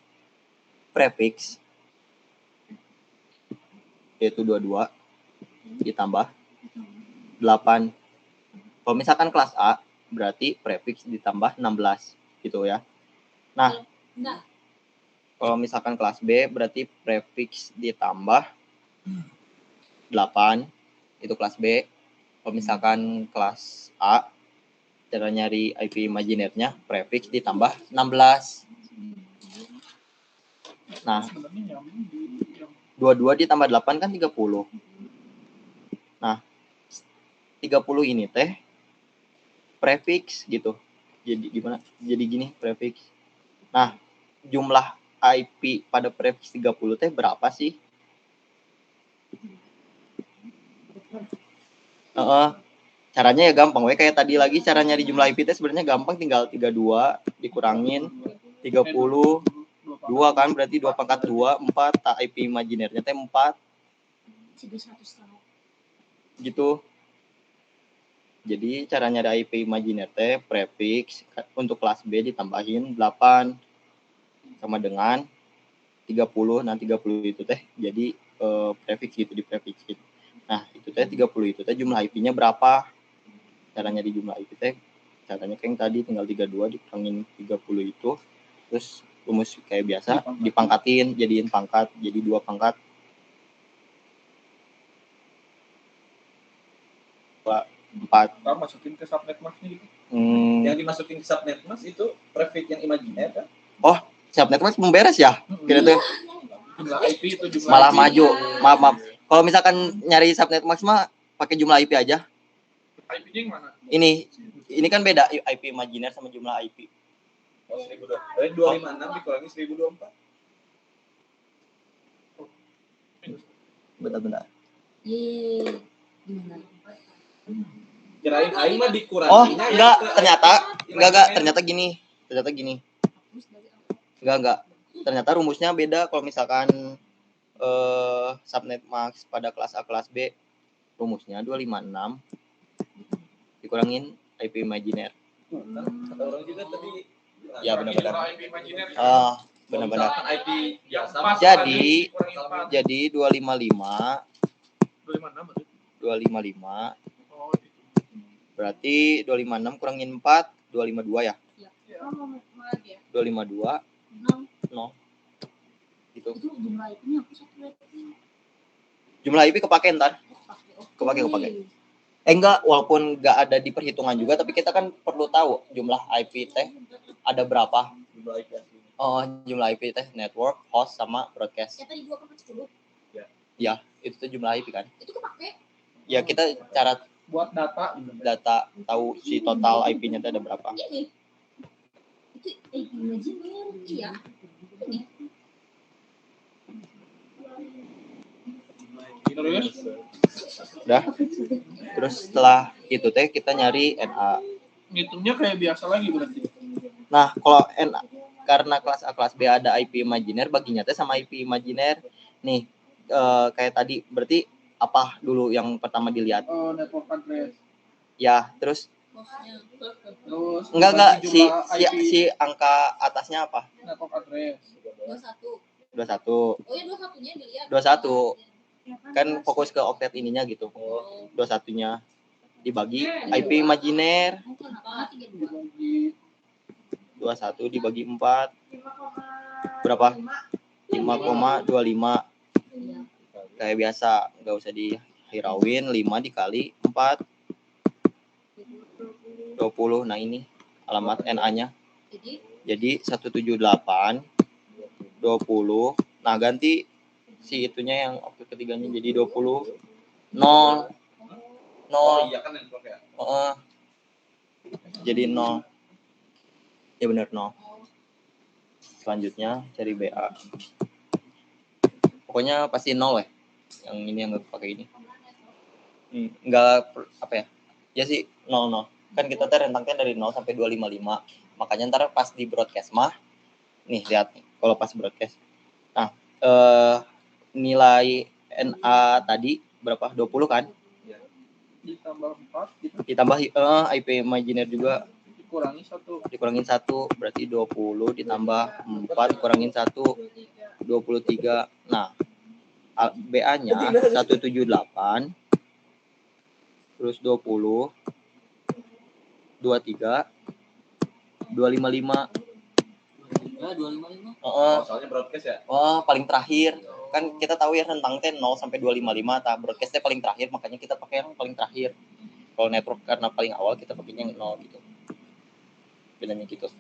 B: prefix yaitu 22 ditambah 8. Kalau misalkan kelas A berarti prefix ditambah 16 gitu ya. Nah, kalau misalkan kelas B berarti prefix ditambah 8 itu kelas B. Kalau misalkan kelas A cara nyari IP imajinernya prefix ditambah 16. Nah, 22 ditambah 8 kan 30. Nah, 30 ini teh prefix gitu. Jadi gimana? Jadi gini prefix. Nah, jumlah IP pada prefix 30 teh berapa sih? Caranya ya gampang we kayak tadi lagi cara nyari jumlah IP teh sebenarnya gampang, tinggal 32 dikurangin 30 2 kan berarti 2 pangkat 2 4 tak IP imajinernya teh 4 gitu. Jadi cara nyari IP imajiner teh prefix untuk kelas B ditambahin 8 sama dengan 30. Nah 30 itu teh jadi prefix gitu di prefix gitu. Nah itu teh 30 itu teh jumlah IP-nya berapa? Caranya di jumlah IP teh caranya kayak yang tadi tinggal 32 dikurangin 30 itu terus rumus kayak biasa dipangkatin jadiin pangkat jadi 2 pangkat 4.
D: Masukin ke subnet max-nya gitu.
A: Yang dimasukin ke subnet max itu prefix yang imajiner kan?
B: Oh, subnet max memberes ya? Kira tuh
D: Jumlah IP itu jumlah
B: malah
D: IP.
B: maju. Maaf. Kalau misalkan nyari subnet max mah pakai jumlah IP aja.
D: IP-nya yang mana?
B: Ini kan beda IP imajiner sama jumlah IP.
A: Oh, 256 dikurangi 1024.
B: Bentar.
A: Kirain aing mah dikurangi.
B: Oh, enggak, ternyata gini. Enggak. Ternyata rumusnya beda kalau misalkan subnet max pada kelas A kelas B rumusnya 256 dikurangin IP imajiner.
A: Kata orang juga tadi.
B: Ya benar-benar.
D: IP imajiner.
B: Benar-benar.
A: IP biasa.
B: Jadi 255 berarti 256 kurangin 4 252 ya? 252 0 gitu.
C: Itu jumlah IP-nya aku satu berarti.
B: Jumlah IP kepake ntar. Kepake. Enggak, walaupun enggak ada di perhitungan juga tapi kita kan perlu tahu jumlah IP teh ada berapa.
A: Jumlah IP asli.
B: Oh, jumlah IP teh network, host sama broadcast.
C: Ya tadi 2/10.
B: Ya, itu tuh jumlah IP kan.
C: Itu kepake.
B: Ya kita cara
D: Buat data
B: tahu si total IP-nya itu ada berapa.
C: Ini. Itu IP imajiner. Iya.
B: Udah. Terus setelah itu teh kita nyari NA.
G: Ngitungnya kayak biasa lagi berarti.
B: Nah, kalau NA karena kelas A kelas B ada IP imaginer, baginya teh sama IP imaginer. Nih, kayak tadi berarti apa dulu yang pertama dilihat?
G: Oh, network address.
B: Ya, terus
G: Terus
B: enggak
G: jumlah IP
B: si angka atasnya apa?
G: network address.
C: 21.
B: 21.
C: Oh ya 21-nya dilihat.
B: 21. Kan fokus ke oktet ininya gitu. 21-nya dibagi IP imaginer.
C: Kenapa 32?
G: Dibagi
B: 21 dibagi 4 berapa? 5,25. Kayak biasa, nggak usah dihirauin. 5 dikali 4 20. Nah ini alamat NA-nya. Jadi 178 20. Nah ganti si itunya yang oktet ketiganya jadi 20 0 0.
A: Iya kan network ya.
B: Jadi 0. Ya benar 0. Selanjutnya cari BA. Pokoknya pasti 0 ya. Yang ini yang nggak pakai ini. Enggak apa ya? Ya sih 00. Kan kita rentangnya dari 0 sampai 255. Makanya ntar pas di broadcast mah nih lihat nih kalau pas broadcast. Nah, nilai NA tadi berapa? 20 kan?
G: ditambah 4 gitu.
B: Ditambah IP imaginer juga
G: Dikurangin 1
B: berarti 20 ditambah 4 kurangin 1 23. Nah, BA-nya 178 terus 20 23 255.
I: Ya, 255.
A: Soalnya broadcast ya.
B: Paling terakhir. Kan kita tahu ya rentang 0 sampai 255, broadcast-nya paling terakhir, makanya kita pakai yang paling terakhir. Kalau network karena paling awal kita pakainya yang 0 gitu. Bedanya gitu.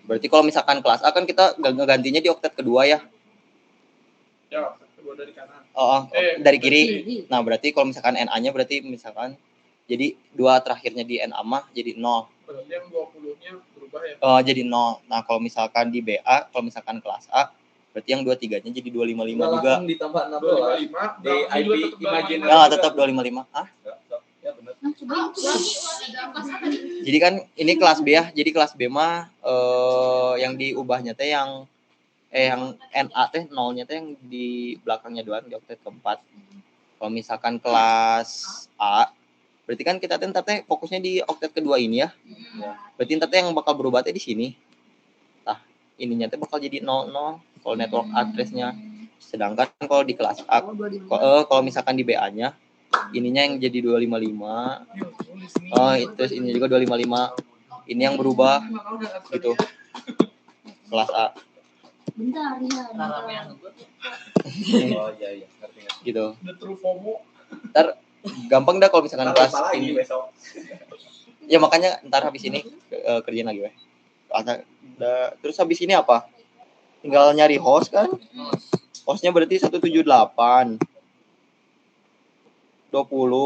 B: Berarti kalau misalkan kelas A kan kita gantinya di oktet kedua ya.
G: Ya, kedua dari kanan.
B: Dari kiri. Nah, berarti kalau misalkan NA-nya berarti misalkan jadi 2 terakhirnya di NA mah jadi 0.
G: Berarti yang 20-nya berubah ya.
B: Jadi 0. Nah, kalau misalkan di BA, kalau misalkan kelas A berarti yang 23-nya jadi 255 juga.
A: Ditambah
G: 255
A: di IP imaginer.
B: Ya, tetap 255.
A: Ya benar.
B: Jadi kan ini kelas B ya. Jadi kelas B mah yang diubahnya teh yang NA teh 0-nya teh yang di belakangnya doang di oktet keempat. Kalau misalkan kelas A berarti kan kita teh fokusnya di oktet kedua ini ya. Berarti teh yang bakal berubah teh di sini. Nah, ininya teh bakal jadi 00 kalau network address-nya. Sedangkan kalau di kelas A kalau misalkan di BA-nya ininya yang jadi 255. Terus ini juga 255. Ini yang berubah gitu. Kelas A.
C: Bentar ya.
A: Oh iya.
B: Gitu.
G: The true FOMO.
B: Ntar gampang dah kalau misalkan kelas ini
A: besok.
B: Ya makanya ntar habis ini kerjain lagi weh. Terus habis ini apa? Tinggal nyari host kan? Hostnya berarti 178 20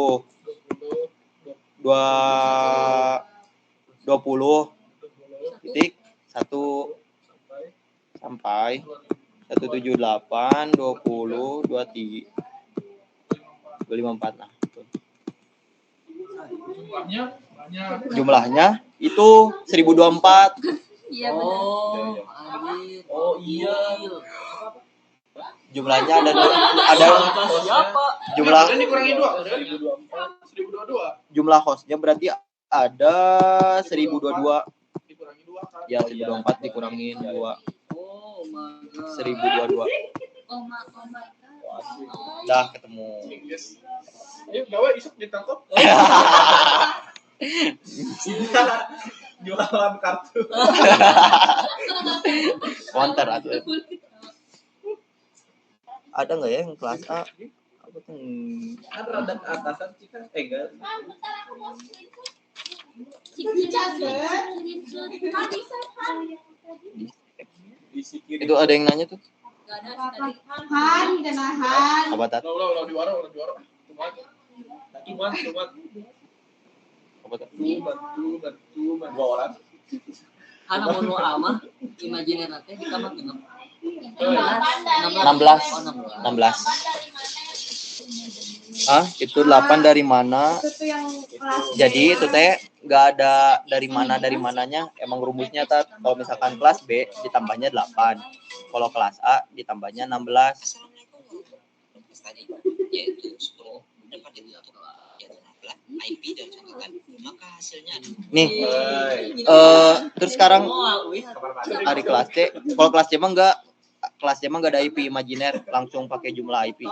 B: titik 1 sampai 178 20 23 254. Nah, gitu. Jumlahnya itu 1024.
C: Iya
I: Oh,
C: benar.
I: oh iya.
B: Jumlahnya ada
I: Siapa?
B: jumlah
G: Dan dikurangi 2. 1022.
B: jumlah hostnya berarti ada 1022.
G: Dikurangi 2 kan.
B: Ya 1024 dikurangin 2.
I: Oh my god.
B: 1022.
C: Oh my god.
B: Dah ketemu.
G: Yes. Ayo gawe isuk ditangkap.
A: Jualan kartu.
B: Counter atlet. Ada nggak ya yang kelas A? Apa tuh?
A: Ada rada atasan sih kan? Enggak.
B: Itu ada yang nanya tuh.
F: Han, kenahan.
B: Apa tat?
G: Ulah juara. Cuman.
B: Apa tat?
G: Cuman. 2 orang.
I: Karena mau ama imajiner nanti ditambah genep.
B: 16. 16. Itu 8 dari mana?
E: Itu tuh yang kelas B.
B: Jadi itu teh nggak ada dari mananya, emang rumusnya kalau misalkan kelas B ditambahnya 8, kalau kelas A ditambahnya 16.
H: Tadi yaitu 10 dapat dilakukan IP dan catatan, maka hasilnya
B: nih terus sekarang hari kelas C, kalau kelas C mah nggak ada IP imajiner, langsung pakai jumlah IP.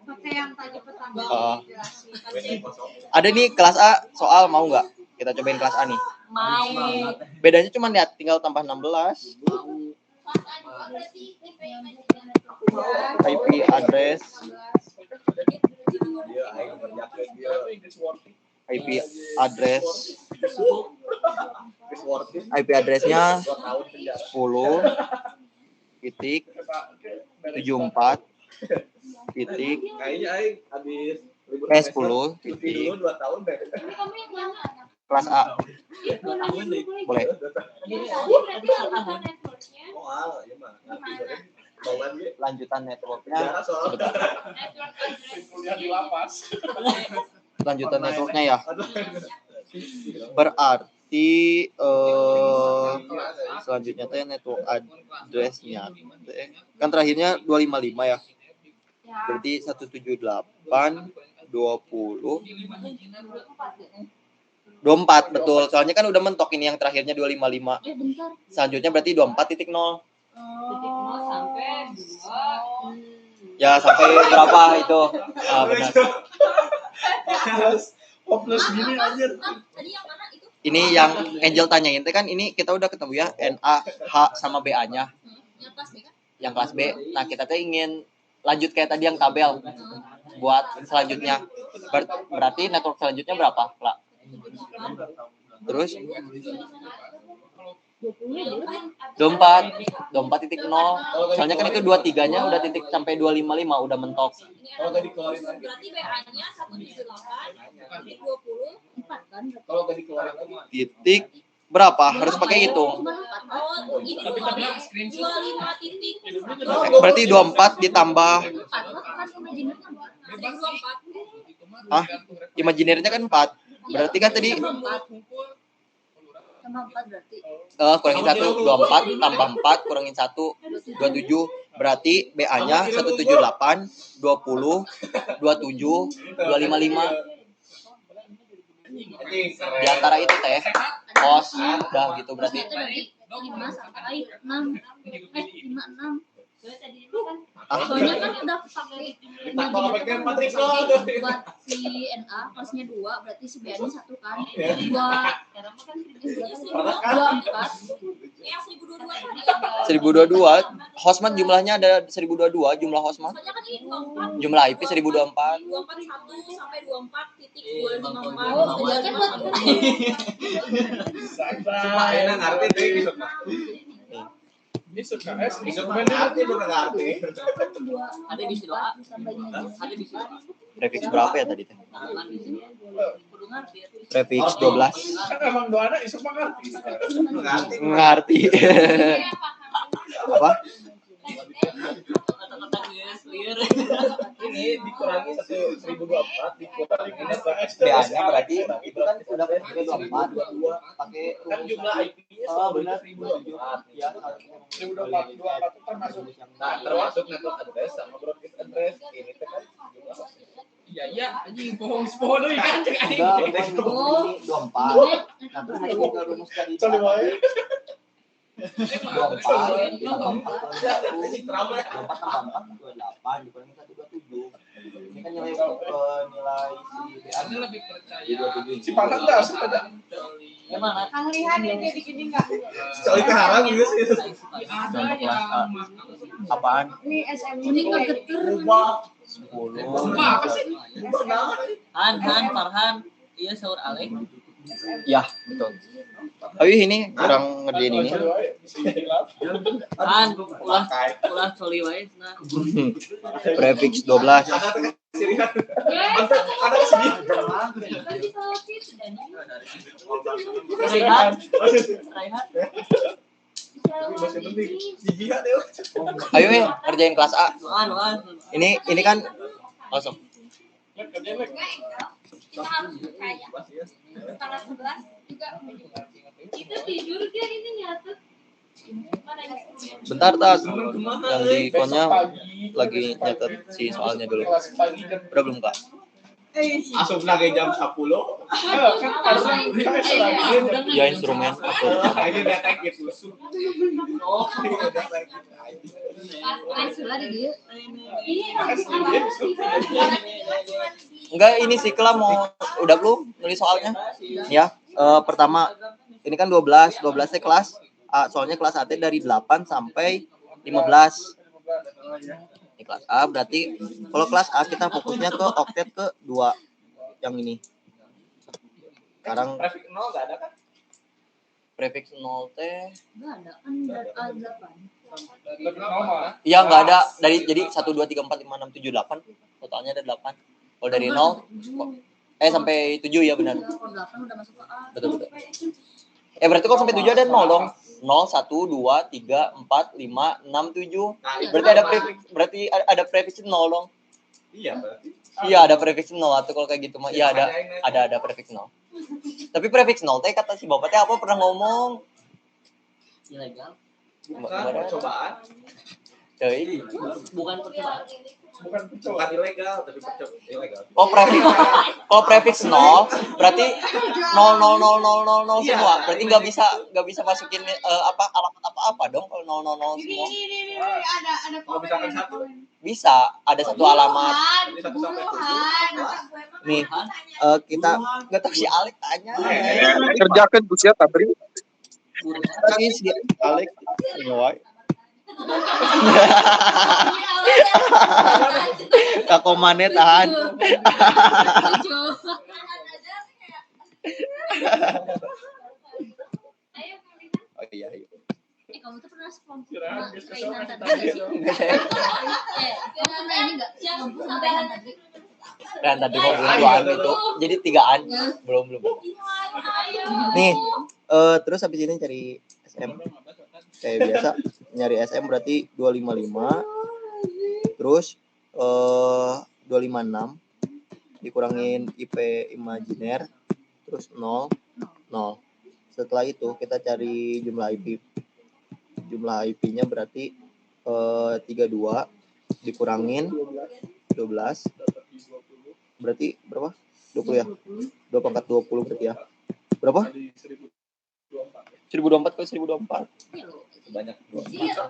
F: Pakai yang tadi pertama dijelasin.
B: Ada nih kelas A soal, mau nggak kita cobain kelas A nih?
F: Mau.
B: Bedanya cuma lihat tinggal tambah 16. IP address, IP addressnya 10 titik 74 titik 10 titik kelas A. Boleh. Lanjutan networknya sebentar. Lanjutan networknya ya. Berarti selanjutnya teh network address-nya kan terakhirnya 255 ya. Berarti 178 20 24 betul. Soalnya kan udah mentok ini yang terakhirnya 255. Selanjutnya berarti 24.0. Ya sampai berapa itu? Benar.
G: Plus gini anjir.
B: Ini yang Angel tanyain teh kan, ini kita udah ketemu ya NA, H sama BA-nya. Yang kelas B. Nah, kita teh ingin lanjut kayak tadi yang tabel buat selanjutnya. Berarti network selanjutnya berapa, Pak? Terus 24.0. Soalnya kan itu 23-nya udah titik sampai 255 udah mentok.
C: Kalau tadi keluarin lagi. Berarti BA-nya 178 titik 24 kan? Kalau tadi keluarin lagi.
B: Titik berapa? Harus pakai hitung.
C: Oh, ini 25 titik.
B: Berarti 24 ditambah imajinernya kan 4. Berarti kan tadi kurangin 1 24 tambah 4 kurangin 1 27. Berarti BA-nya 178 20 27 255. Di antara itu teh kos udah gitu berarti
C: 5 sampai 6 56. Soalnya kan udah pakai buat si NA kosnya 2, berarti si BA-nya 1 kan. 2 yang
B: 1022 hostman jumlahnya ada 1022 jumlah hostman. Jumlah IP 1024.
C: 241 sampai 24 titik 254. Oh, ya kan buat
G: Santai.
A: Enak ngerti deh gitu.
G: Ini suka
A: Ngerti lu ngerti.
C: ada di situ A. Ada di situ.
B: Prefix berapa ya tadi teh? Prefix 12.
G: Kan emang doanya isuk mah
B: Ngerti. Apa?
A: Ini dikurangi 1024 dikurangi
B: BA-nya berarti itu kan sudah pakai 24 pakai
A: kan jumlah IP-nya
B: benar
A: 1024
B: ya.
G: 1024 itu kan masuk.
A: Nah, termasuk network address sama broadcast address. Ini teh kan jumlah hostnya.
I: Iya anjing pohon deui kan cek aing.
B: Enggak, ini 24. Nanti saya buka rumus tadi. Ini kan nilai si
I: Ada lebih percaya.
G: Si Pangan enggak asal ada.
B: Gimana?
F: Kang Lihan yang jadi gini enggak?
A: Soalnya keharang gitu sih.
I: Ada yang
B: Apaan?
F: Ini SM
C: Ini kegeter.
B: 10.
I: apa sih?
J: Farhan, iya sahur Alek.
B: Ya, betul. Ayo ini kurang ngerjain ini.
J: Ulah coli wae nah.
B: Prefix 12.
J: Raihan.
B: Ayo ya, ngerjain kelas A.
J: Nuan.
B: Ini kan langsung.
C: Kita harus percaya. Tanggal 11 juga itu tidur dia ini nyatet.
B: Bentar Tas, yang di ikonnya lagi nyatet si soalnya dulu. Udah belum Kak?
A: Asup lagi jam 10.
B: Ya instrumen aku.
A: Ini detek gitu. Oh,
B: Enggak, ini si Kela mau udah belum nulis soalnya? Ya, pertama ini kan 12 kelas A, soalnya kelas A dari 8 sampai 15. Ini kelas A, berarti kalau kelas A kita fokusnya ke oktet ke 2 yang ini. Sekarang
A: prefix 0 enggak ada kan?
B: prefix 0 teh
C: Enggak ada kan A8.
B: iya enggak ada dari jadi 1 2 3 4 5 6 7 8 totalnya ada 8. Kalau dari 0 sampai 7 ya benar.
C: Kalau 8 udah masuk ke A.
B: Betul. Berarti kalau sampai 7 ada 0 dong. 0 1 2 3 4 5 6 7. Berarti ada prefix 0 dong.
A: Iya berarti.
B: Iya ada prefix 0 atau kalau kayak gitu mah iya ada prefix 0. Tapi prefix 0 teh kata si Bapak teh apa pernah ngomong?
J: Ilegal.
A: Bukan percobaan.
B: Euy.
J: Bukan percobaan.
A: Bukan ilegal, tapi ilegal.
B: Oh prefix 0 berarti 0 semua. Berarti nggak bisa masukin alamat apa dong kalau 0 semua.
F: Ini ada
A: Kalau misalkan satu
B: Bisa ada satu alamat.
A: jadi 1 sampai 7.
B: Nih kita nggak tahu si Alek tanya.
G: Kerjakan usia tabri.
B: Tapi si Alek ngewai. Kako maneh tahan. Oh iya.
C: Kamu tuh pernah mainan tadi nggak sih? Kamu pernah ini nggak? Mainan tadi.
B: Dan tadi mau bulan itu jadi 3-an. Belum. Nih, terus habis ini cari SM. Kayak biasa nyari SM berarti 255. Terus 256 dikurangin IP imajiner terus 0. Setelah itu kita cari jumlah IP. Jumlah IP-nya berarti 32 dikurangin 12 berarti berapa? 20 ya? 2 pangkat 20 berarti ya. Berapa? 1024 ke 1024.
A: Banyak.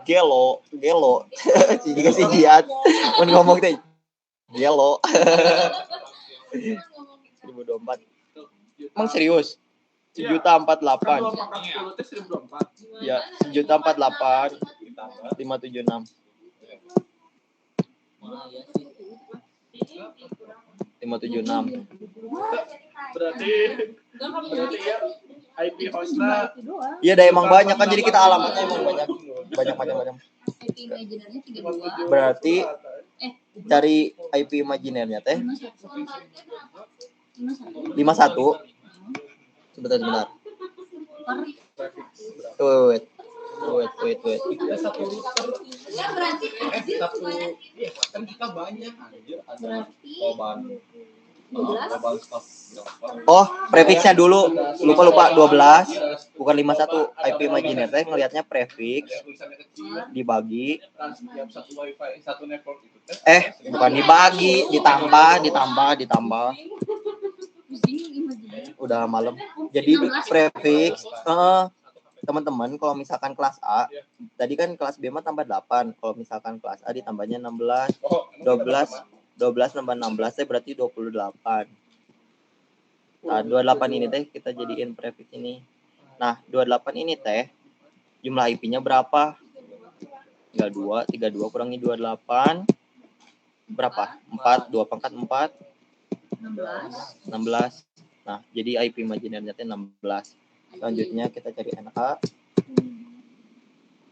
B: Gelo. Jika si Jiat mau ngomong teh. Gelo. 1024. Emang serius? 1.048. Ya, 1.048 576. 576.
G: Berarti ya IP hostnya
B: Iya, ada emang banyak kan jadi kita alamatnya emang banyak macam-macam.
C: IP imaginernya 32.
B: Berarti cari IP imaginernya teh 51. Sebentar. Wait.
C: Ya berarti
A: Kan kita banyak anjir ada
C: berarti
A: korban.
B: Oh, prefixnya dulu. Lupa 12 bukan 51. IP imaginer teh ngelihatnya prefix dibagi
A: Satu wifi satu network itu
B: bukan dibagi, ditambah. Udah malam. Jadi prefix teman-teman kalau misalkan kelas A, tadi kan kelas B mah tambah 8. Kalau misalkan kelas A ditambahnya 16, 12 nambah 16 berarti 28. Nah, 28 ini teh kita jadiin prefix ini. Nah, 28 ini teh jumlah IP-nya berapa? 32 kurangi 28 berapa? 4, 2 pangkat 4 16. Nah, jadi IP imaginernya teh 16. Selanjutnya kita cari NA.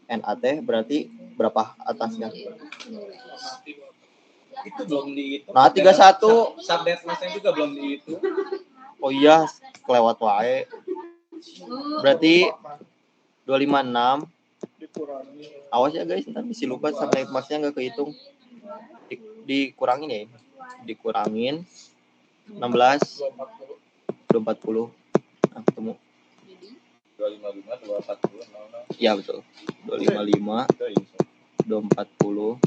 B: NA teh berarti berapa atasnya?
A: itu belum dihitung.
B: Nah, 31
A: subnetnya juga belum dihitung.
B: Oh iya, kelewat wae. Berarti 256. Awas ya guys, ntar bisa lupa sampai maksnya nggak kehitung. Dikurangin ya. Dikurangin 16 240. Nah, ketemu.
D: 255 240 00.
B: Iya betul. 255 240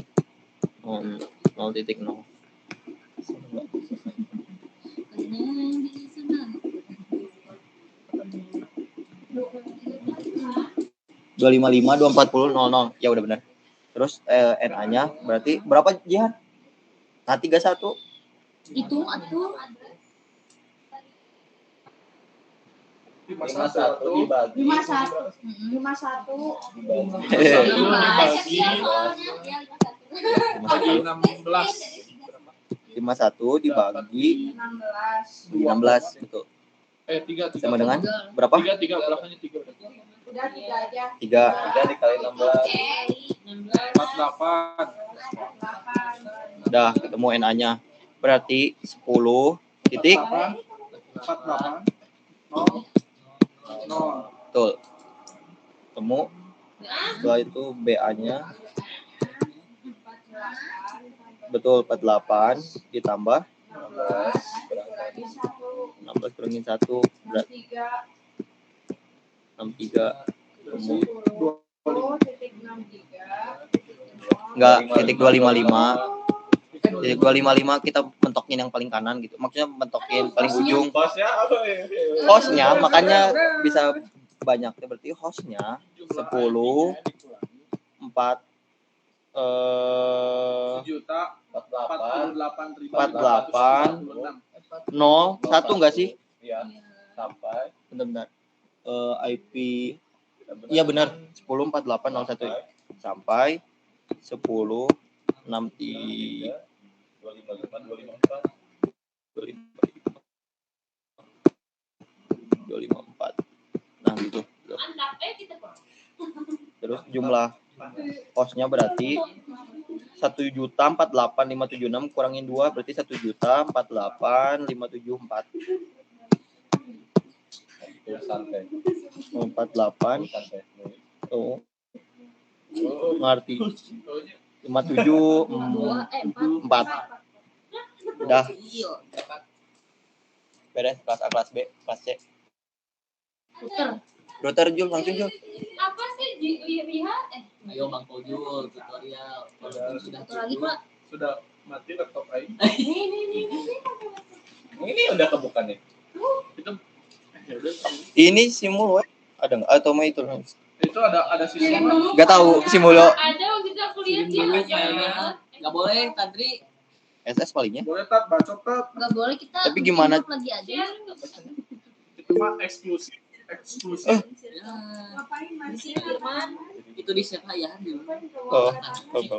B: 0.0. 255 240 00. Ya udah benar. Terus NA-nya berarti berapa Jihan? Nah 31.
C: Hitung atuh.
D: 51 dibagi
F: 51
B: 51 dibagi 16 betul.
G: 3
B: Sama dengan berapa?
G: 3 belakangnya 3.
F: udah 3 aja
B: 3
D: dikali 16
G: 48.
B: udah ketemu NA-nya. Berarti 10 titik
G: 48 0.
B: betul. Ketemu. Setelah itu BA-nya betul 48 ditambah 16 kurangin 1 berarti 63 ketemu. Enggak, titik 255. Titik 255 kita mentokin yang paling kanan gitu. Maksudnya mentokin paling ujung.
D: Hostnya apa ya?
B: Hostnya makanya bisa banyak. Berarti hostnya 10 4
G: juta
B: 48 0 1 enggak sih?
D: Iya. Sampai
B: Benar-benar. IP iya benar 104801 sampai 10 63 254. Nah gitu. Terus jumlah hostnya berarti 1.048.576 kurangin 2 berarti 1.048.574.
D: santai.
B: 48
D: Santai.
B: oh ngerti 57 4 udah beres kelas A kelas B kelas C router Jul langsung Jul
C: Apa sih lihat?
J: Ayo Bang Pojul tutorial.
G: Sudah mati laptop aing.
D: Ini udah kebuka nih.
G: Itu
B: ini Simulo ada nggak atau mau itu
G: ada sistem.
B: nggak tahu Simulo
C: Ada waktu itu aku lihat sih.
J: Nggak boleh Tadri.
B: SS palingnya
G: Boleh tat bacot tat.
C: Nggak boleh kita.
B: Tapi gimana?
C: Lagi aja.
G: Itu mah eksklusif.
F: ngapain masih
J: Itu di save ya di rumah.
B: oh.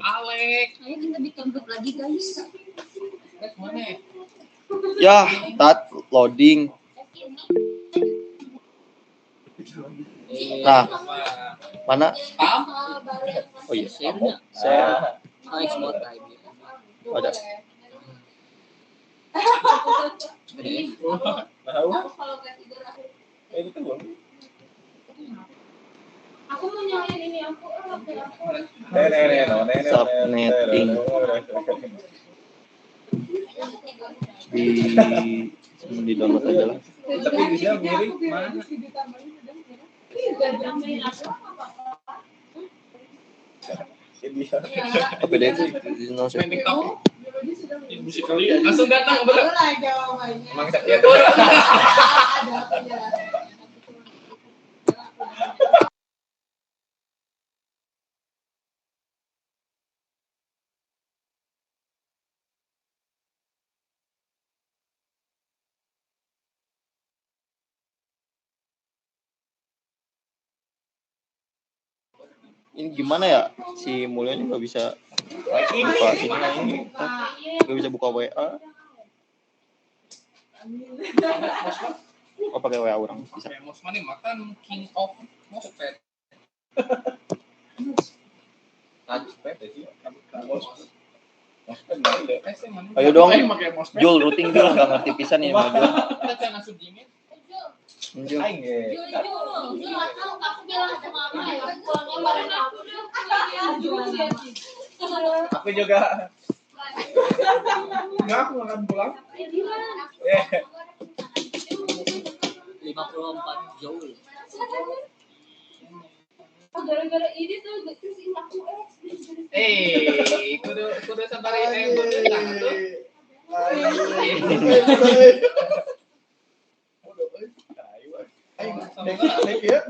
G: Alek.
C: Ayo kita bikin grup lagi guys.
G: Mana?
B: Ya tat loading nah mana oh iya
J: Share-nya.
B: saya
J: Export ID.
B: ada
D: Itu tuh.
F: aku mau nyalain ini aku
B: subnetting di download aja lah
D: Tapi dia miring mana?
B: apa beda itu no sih
G: Musik kali ya. Langsung datang bener.
D: Emang sakit.
B: ini gimana ya si Mulya ini nggak bisa buka ini nggak bisa buka WA oh pakai WA orang bisa
G: Mosman ini makan king of mospet.
D: Touchpad sih. Mospet mana?
B: ayo dong
G: Pakai mospet.
B: Jul routing Jul nggak ngerti pisan ini mah Jul
G: Kita jangan subjingin.
B: Jul
D: Aing ge.
C: Aku bilang sama apa ya?
D: Aku juga.
G: Enggak, aku nggak akan pulang.
J: 54 joule.
F: Gara-gara ini tuh terus aku
I: kudu sabari berenang tuh.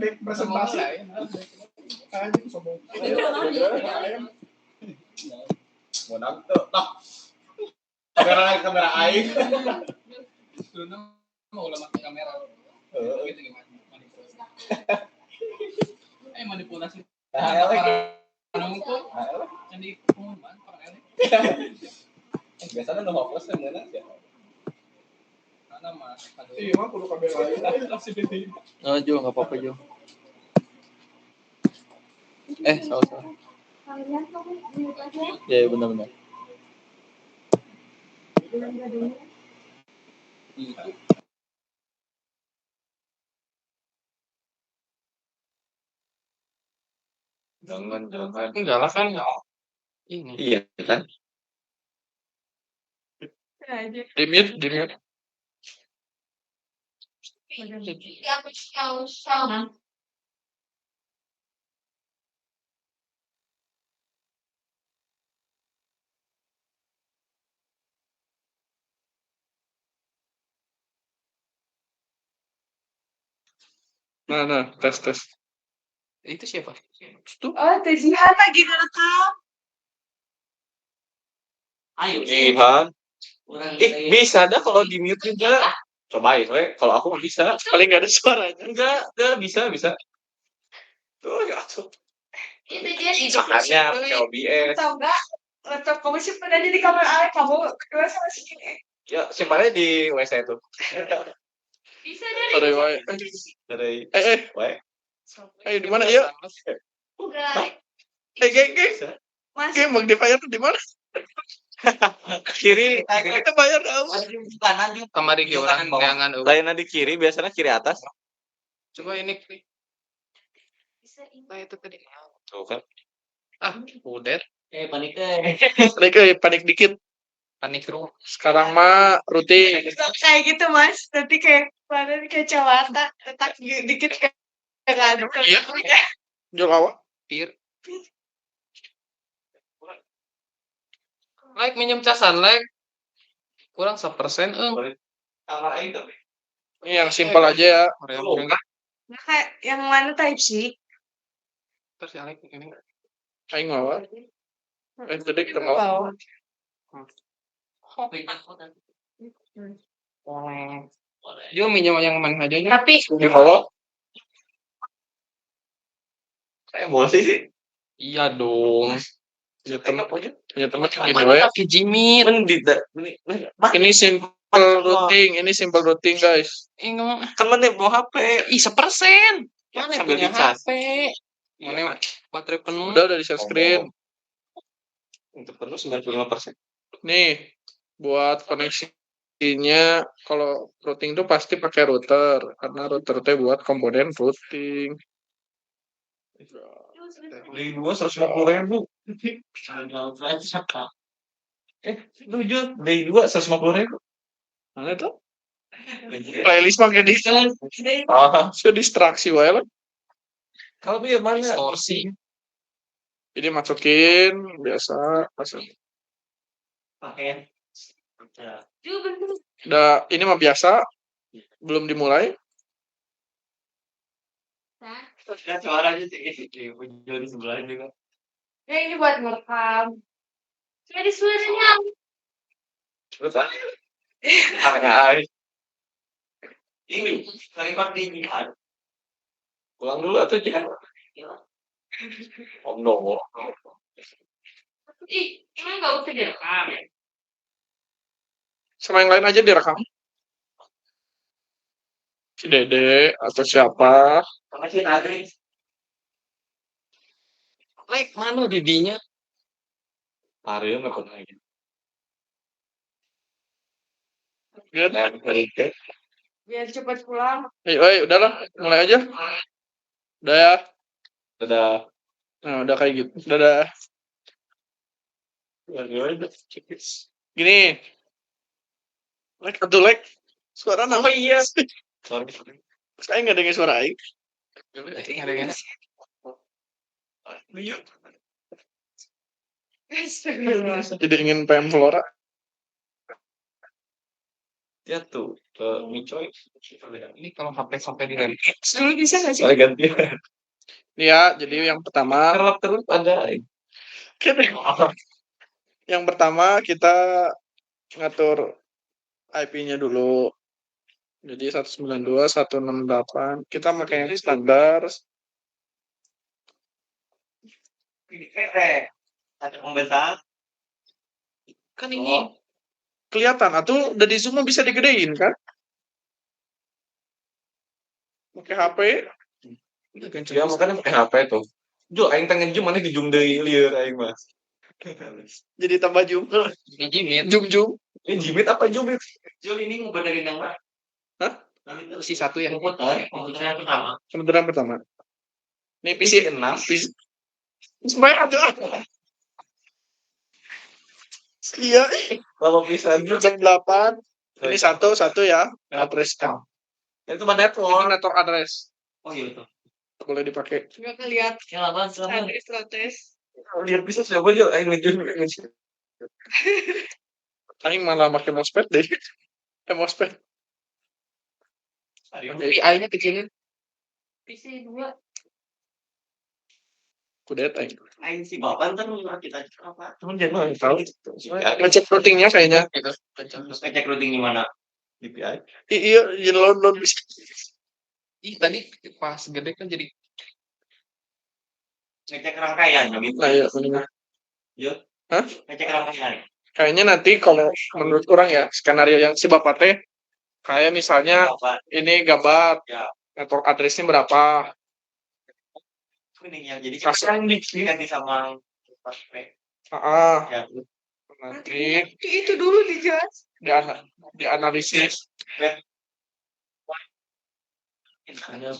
G: Dek presentasi. Anjing sombong.
A: Mau nonton toh. Kamera aing.
I: Dulu mau ulah pakai kamera. Gitu gimana? Manipulasi. Nunggu. Jadi pengumuman orang
A: Biasanya no hopeless yang mana sih?
I: karena mas.
G: Iya, mah kudu kamera lain.
B: Oh, Jo, nggak apa-apa, Jo. Salah. Ya, benar-benar.
A: Jangan.
G: Enggak lah kan. Ini.
A: Iya kan?
G: Di-mute. Nah, tes. Itu siapa? Itu.
E: Oh, Teh Jihan lagi ngerekam.
J: Ayo.
A: Jihan. Bisa dah kalau di mute juga. Cobain, kalau aku nggak bisa.
G: Paling nggak ada suaranya.
A: Enggak, bisa. Tuh, ya tuh.
F: itu jadi
A: Makanya pakai OBS.
E: Tahu nggak? Laptop kamu simpen aja di kamar A, kamu kedua sama si Kine.
A: Ya, simpannya di WC itu.
F: bisa jadi
A: Dari
G: Ayo di mana ya?
F: enggak
G: Geng.
E: Mas,
G: Magnifier tuh di mana?
A: Kiri.
G: Kita bayar dong.
J: Kanan juga.
G: Kamari ke orang neangan.
A: Lainnya di kiri, biasanya kiri atas.
G: Coba ini.
F: bisa ini
G: Nah, itu tadi.
A: Tuh kan.
G: Udah.
J: Panik
G: Panik dikit. Panik dulu. Sekarang mah rutin.
E: kayak gitu Mas. Nanti kayak kemarin kayak cawata, letak dikit kayak ada.
G: Iya. Jolawa. Pir. Like minjem casan like. Kurang 1%.
A: Kamar aing tapi.
G: Ini yang simpel aja ya.
E: Nah, kayak yang mana type C?
G: Terus yang like ini. Aing mau. Tadi kita mau. Dia minjem yang mana aja ya?
E: Tapi
G: Di bawah.
A: Saya emosi sih.
G: Iya dong. Ya teman gini ya. Pakai Jimmy. Ini simple routing guys.
A: Temennya bawa HP.
G: 1%. Mana
A: Sambil
G: punya
A: dicas.
G: HP? Mana baterai penuh? Udah di share screen.
A: Untuk penuh 95%.
G: Nih, buat koneksinya kalau routing itu pasti pakai router karena router itu buat komponen routing.
A: Beli 150.000. Jujur, beli 150.000.
G: Mana itu? Playlist pakai di sudah distraksi wae lah.
A: Kalau biar mana?
G: Distorsi. Jadi masukin biasa
A: Pakai.
G: Udah, ini mah biasa. Belum dimulai.
A: Lihat suaranya sih muncul di sebelah juga.
E: ya ini buat ngerekam. Jadi suaranya.
A: Terus aja. Ini record di Jihan. Pulang dulu atau Jihan? Oh no.
F: emang nggak usah direkam
G: Sama yang lain aja direkam. Si Dede atau siapa?
A: Sama si Adri.
G: Like mana didinya?
A: Ariel nggak pernah lagi.
G: Good.
E: Biar cepat pulang.
G: Ayo, udahlah, mulai aja. Udah ya.
A: Dadah.
G: Nah, udah kayak gitu. Dadah. Gini, Like atau like suara nama iya.
A: Sorry.
G: Saya nggak dengar suara Aing.
J: Nggak ada yang
G: Iya. Jadi ingin PM Flora.
A: Ya tuh, Micoy.
J: Ini kalau HP sampai di rem. Bisa nggak sih?
A: Saya ganti.
G: Ya, jadi yang pertama
A: Terus ada.
G: yang pertama kita ngatur IP-nya dulu. Jadi 192.168 kita pakai yang standar.
J: Ada pembesar.
G: Kan ini kelihatan atau udah di zoom bisa digedein kan? Pakai HP.
A: Ya makanya pakai HP tuh. Jo, aing pengen zoom mana di zoom deui lieur aing mah.
G: Jadi tambah zoom.
J: Ini Jimit.
G: Zoom.
A: Ini jimit apa jumit?
J: Jul ini mau benerin yang mana?
G: Hah?
J: Si satu yang komputer yang pertama.
G: Sebentar pertama. Ini PC 6. Sebenarnya ada. Iya.
A: Kalau bisa
G: Jam 8. Ini satu ya. Address kan.
A: itu mah network.
G: Network address.
J: Oh iya tuh.
G: Boleh dipakai.
C: Nggak ngeliat
J: Ya lah, selama
C: status.
A: Lihat bisa siapa aja aing ngejun.
G: Aing malah pakai mousepad deh. Mousepad.
J: PI-nya kecilin.
C: PC 2.
G: Kudet aing.
J: Aing si bapak kan kita apa?
A: Cuman jangan tahu.
G: Ngecek routingnya kayaknya.
J: Gitu. Terus ngecek routing di mana?
A: Di PI.
G: Iya, di London bisa.
J: Ih, tadi pas gede kan jadi ngecek rangkaian gitu.
G: Nah, iya benar.
J: Yuk.
G: Hah?
J: Ngecek rangkaian.
G: Kayaknya nanti kalau menurut orang ya, skenario yang si Bapak teh kayak misalnya ini gambar
J: Ya.
G: network address-nya berapa.
J: Kuning yang jadi
G: Pasang
J: ganti sama prospek. Ya.
G: Nanti
C: Itu dulu dijelas.
G: dianalisis.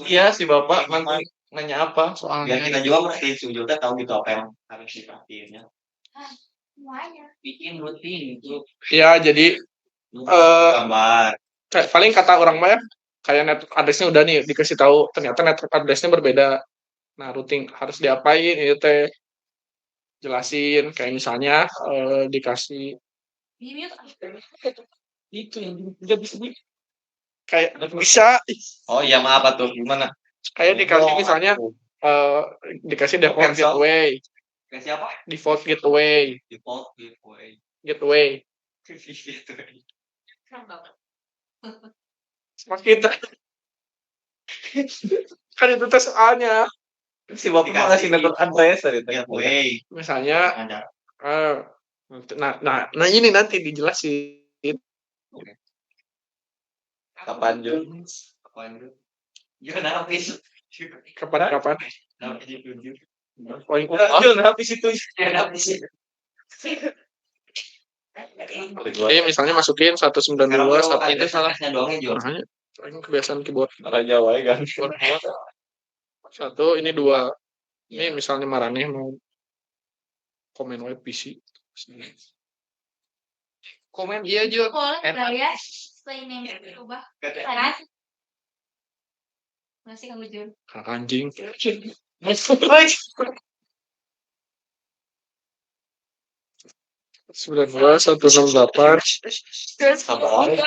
A: Iya si bapak nanti nanya apa
J: Biar
A: soalnya.
J: kita juga mesti juga tahu gitu apa yang harus diperhatiin ya.
C: Semuanya.
J: Bikin rutin itu
G: Ya, jadi
J: gambar.
G: paling kata orang mah ya, kayak network address-nya udah nih dikasih tahu, ternyata network address-nya berbeda. Nah, routing harus diapain itu teh jelasin kayak misalnya dikasih
A: Itu yang nggak bisa di.
G: kayak bisa
A: Oh iya maaf tuh gimana?
G: kayak dikasih misalnya dikasih default
A: Cancel.
G: gateway,
J: Kasih apa?
G: default gateway,
J: Default giveaway.
G: gateway.
C: Keren banget.
G: Sama kita. Kan itu tes soalnya.
A: Si bapak mau ngasih network address dari
J: Giveaway.
G: Misalnya
J: Ada.
G: nah ini nanti dijelasin
A: Kapan Jun?
J: Gimana habis?
G: kapan.
J: Habis itu.
G: Paling
A: Jun habis itu.
J: Ya habis.
G: misalnya masukin 192
J: Itu salahnya doangnya juga.
G: Makanya paling kebiasaan keyboard.
A: Raja wae kan.
G: Satu, ini dua. Ini misalnya Marane mau komen web PC.
J: Komen iya juga.
C: Boleh nggak ya? Setelah ini yang berubah. Panas. Masih Kang Ujun.
G: Kakak anjing. 168.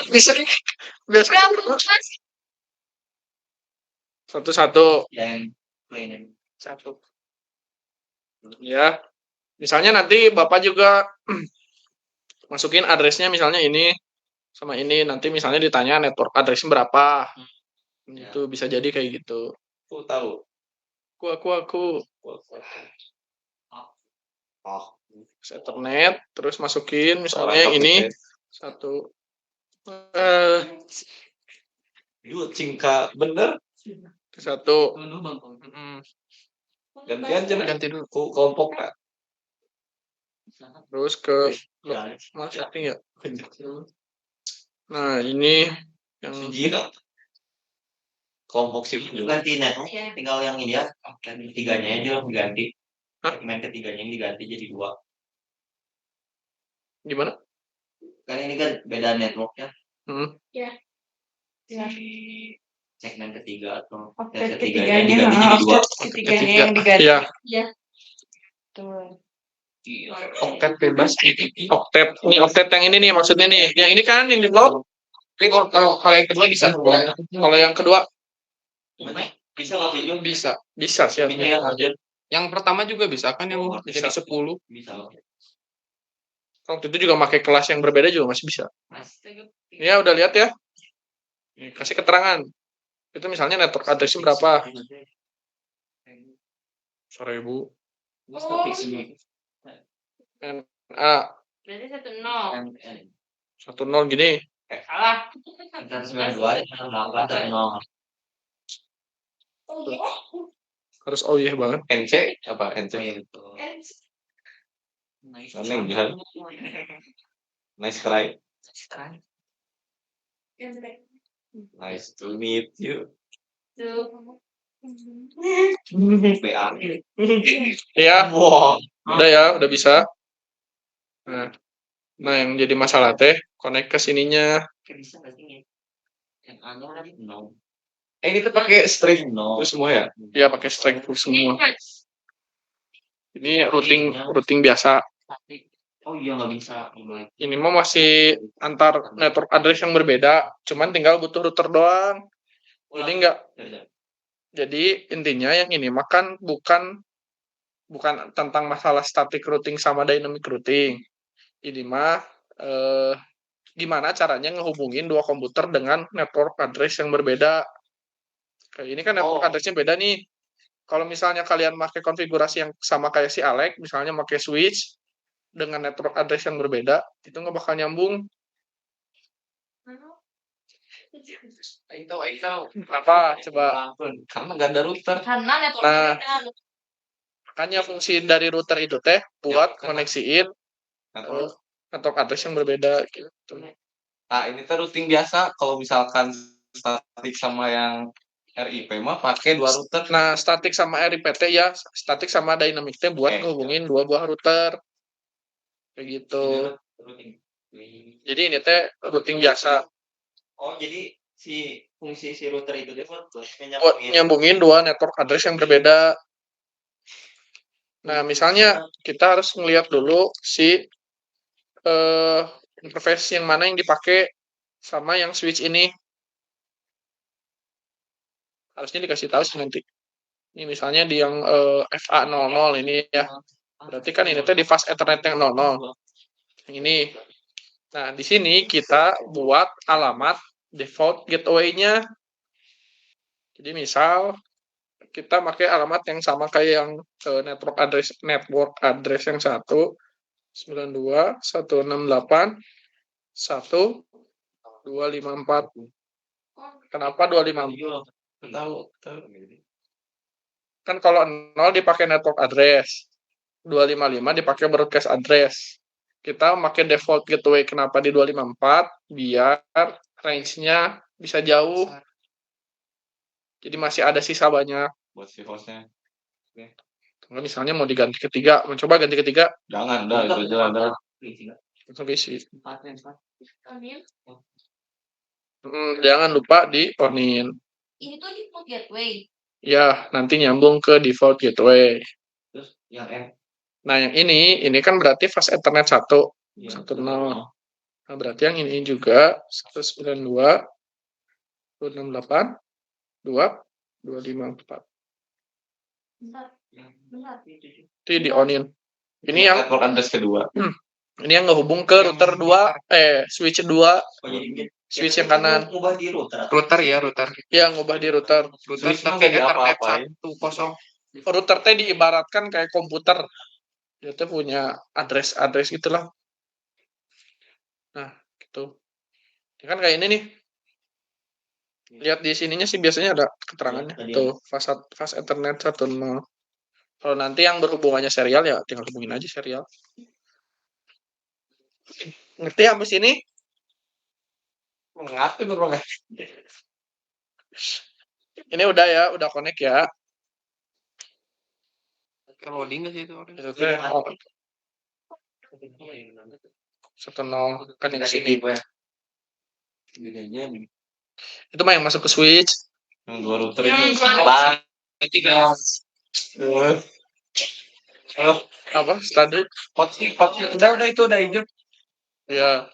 G: Bisa biasa. Satu.
J: Yang plain.
G: Satu. Ya. Misalnya nanti Bapak juga masukin addressnya misalnya ini sama ini, nanti misalnya ditanya network addressnya berapa. Itu bisa jadi kayak gitu.
A: Aku tahu.
G: Aku.
A: Oh.
G: Ethernet, terus masukin misalnya ini satu.
A: Yuk cingka bener.
G: Satu.
A: Gantian aja
G: Ganti dulu.
A: Kelompok lah.
G: Terus ke marketing ya. Nah, ini yang
A: Gila. Kelompok sih.
J: Ganti network tinggal yang ini ya. Dan tiganya aja diganti. Segmen ketiganya yang diganti jadi 2.
G: Gimana?
J: Kan ini kan beda networknya.
E: Ya.
J: Segmen ketiga atau
F: Oktet
J: ketiganya
F: ketiganya,
J: diganti jadi dua.
F: oktet ketiganya yang diganti.
G: Iya.
E: Iya.
F: Tuh.
G: Oktet bebas. Oktet. Ini oktet yang ini nih maksudnya nih. Yang ini kan yang di blog. Tapi kalau yang kedua bisa. Kalau yang kedua
J: Bisa nggak video?
G: bisa sih.
J: Bisa yang lanjut.
G: Yang pertama juga bisa kan yang jadi 10.
J: Bisa.
G: Waktu itu juga pakai kelas yang berbeda juga masih bisa. Ya udah lihat ya. Nih, kasih keterangan. Itu misalnya network address berapa? 1000. NA
F: Berarti 10.
G: 10 gini.
F: Salah.
J: 92 8 0.
G: Harus oh iya banget.
A: NC apa NC? Nice try. Nice to meet you. BA.
G: Iya.
A: Wow.
G: Udah ya, udah bisa. Nah, yang jadi masalah teh connect ke sininya.
J: Bisa nggak sih? Yang A-nya tadi 0.
A: Ini tuh pakai string full semua ya?
G: Iya, pakai string full semua. Ini routing biasa.
J: Oh iya nggak bisa.
G: Ini mah masih antar network address yang berbeda, cuman tinggal butuh router doang. Jadi enggak. Jadi intinya yang ini makan bukan tentang masalah static routing sama dynamic routing. Ini mah gimana caranya ngehubungin dua komputer dengan network address yang berbeda. Kayak ini kan network address-nya beda nih. Kalau misalnya kalian pakai konfigurasi yang sama kayak si Alex, misalnya pakai switch dengan network address yang berbeda, itu nggak bakal nyambung.
A: Ayo.
G: Apa? Coba.
A: Karena nggak ada router.
F: Karena network
G: Nah, makanya fungsi dari router itu teh buat koneksiin network address yang berbeda gitu.
A: Nah, ini tuh routing biasa. Kalau misalkan statik sama yang RIP mah pakai dua router.
G: Nah, statik sama RIPT ya, statik sama dynamic teh buat ngehubungin dua buah router. Kayak gitu. Jadi ini teh routing biasa.
J: Oh, jadi fungsi si router itu dia buat
G: nyambungin dua network address yang berbeda. Nah, misalnya kita harus melihat dulu si interface yang mana yang dipakai sama yang switch ini. Harusnya dikasih tahu sih nanti. Ini misalnya di yang FA00 ini ya. Berarti kan ini tuh di fast Ethernet yang 00. Yang ini. Nah, di sini kita buat alamat default gateway-nya. Jadi misal kita pakai alamat yang sama kayak yang network address yang 192.168.1.254. Kenapa 254?
A: Tahu.
G: Kan kalau 0 dipakai network address, 255 dipakai broadcast address. Kita pakai default gateway. Kenapa di 254? Biar range-nya bisa jauh. Jadi masih ada sisa banyak.
A: Buat si hostnya.
G: Kalau misalnya mau diganti ketiga, mencoba ganti ketiga.
A: Jangan, dah itu aja dah.
G: Langsung isi. Jangan lupa di onin.
F: Ini tuh default gateway.
G: Ya, nanti nyambung ke default gateway.
J: Terus yang M.
G: Nah, yang ini kan berarti fast Ethernet 1. 1.0. Nah, berarti yang ini juga 192.168.2.254.
F: Bentar.
G: Itu di onin. Ini yang
A: network address kedua.
G: Ini yang ngehubung ke router 2, switch 2. Switch yang kanan.
J: Ngubah di router.
G: Router. Ya, ngubah di router.
A: Switch pakai apa-apain.
G: Router teh diibaratkan kayak komputer. Dia tuh punya address gitulah. Nah, gitu. Ya kan kayak ini nih. Lihat di sininya sih biasanya ada keterangannya. Tuh, fast Ethernet 1.0. Kalau nanti yang berhubungannya serial ya tinggal hubungin aja serial. Ngerti habis ini?
A: Ngerti berapa?
G: Ini udah ya, udah connect ya.
I: Loading nggak sih itu?
G: Itu teh 1.0 kan yang sini.
J: Bedanya
G: Itu mah yang masuk ke switch.
J: yang 2 router itu apa? Tiga.
G: Apa? Standar.
J: Udah itu udah hijau.
G: Ya.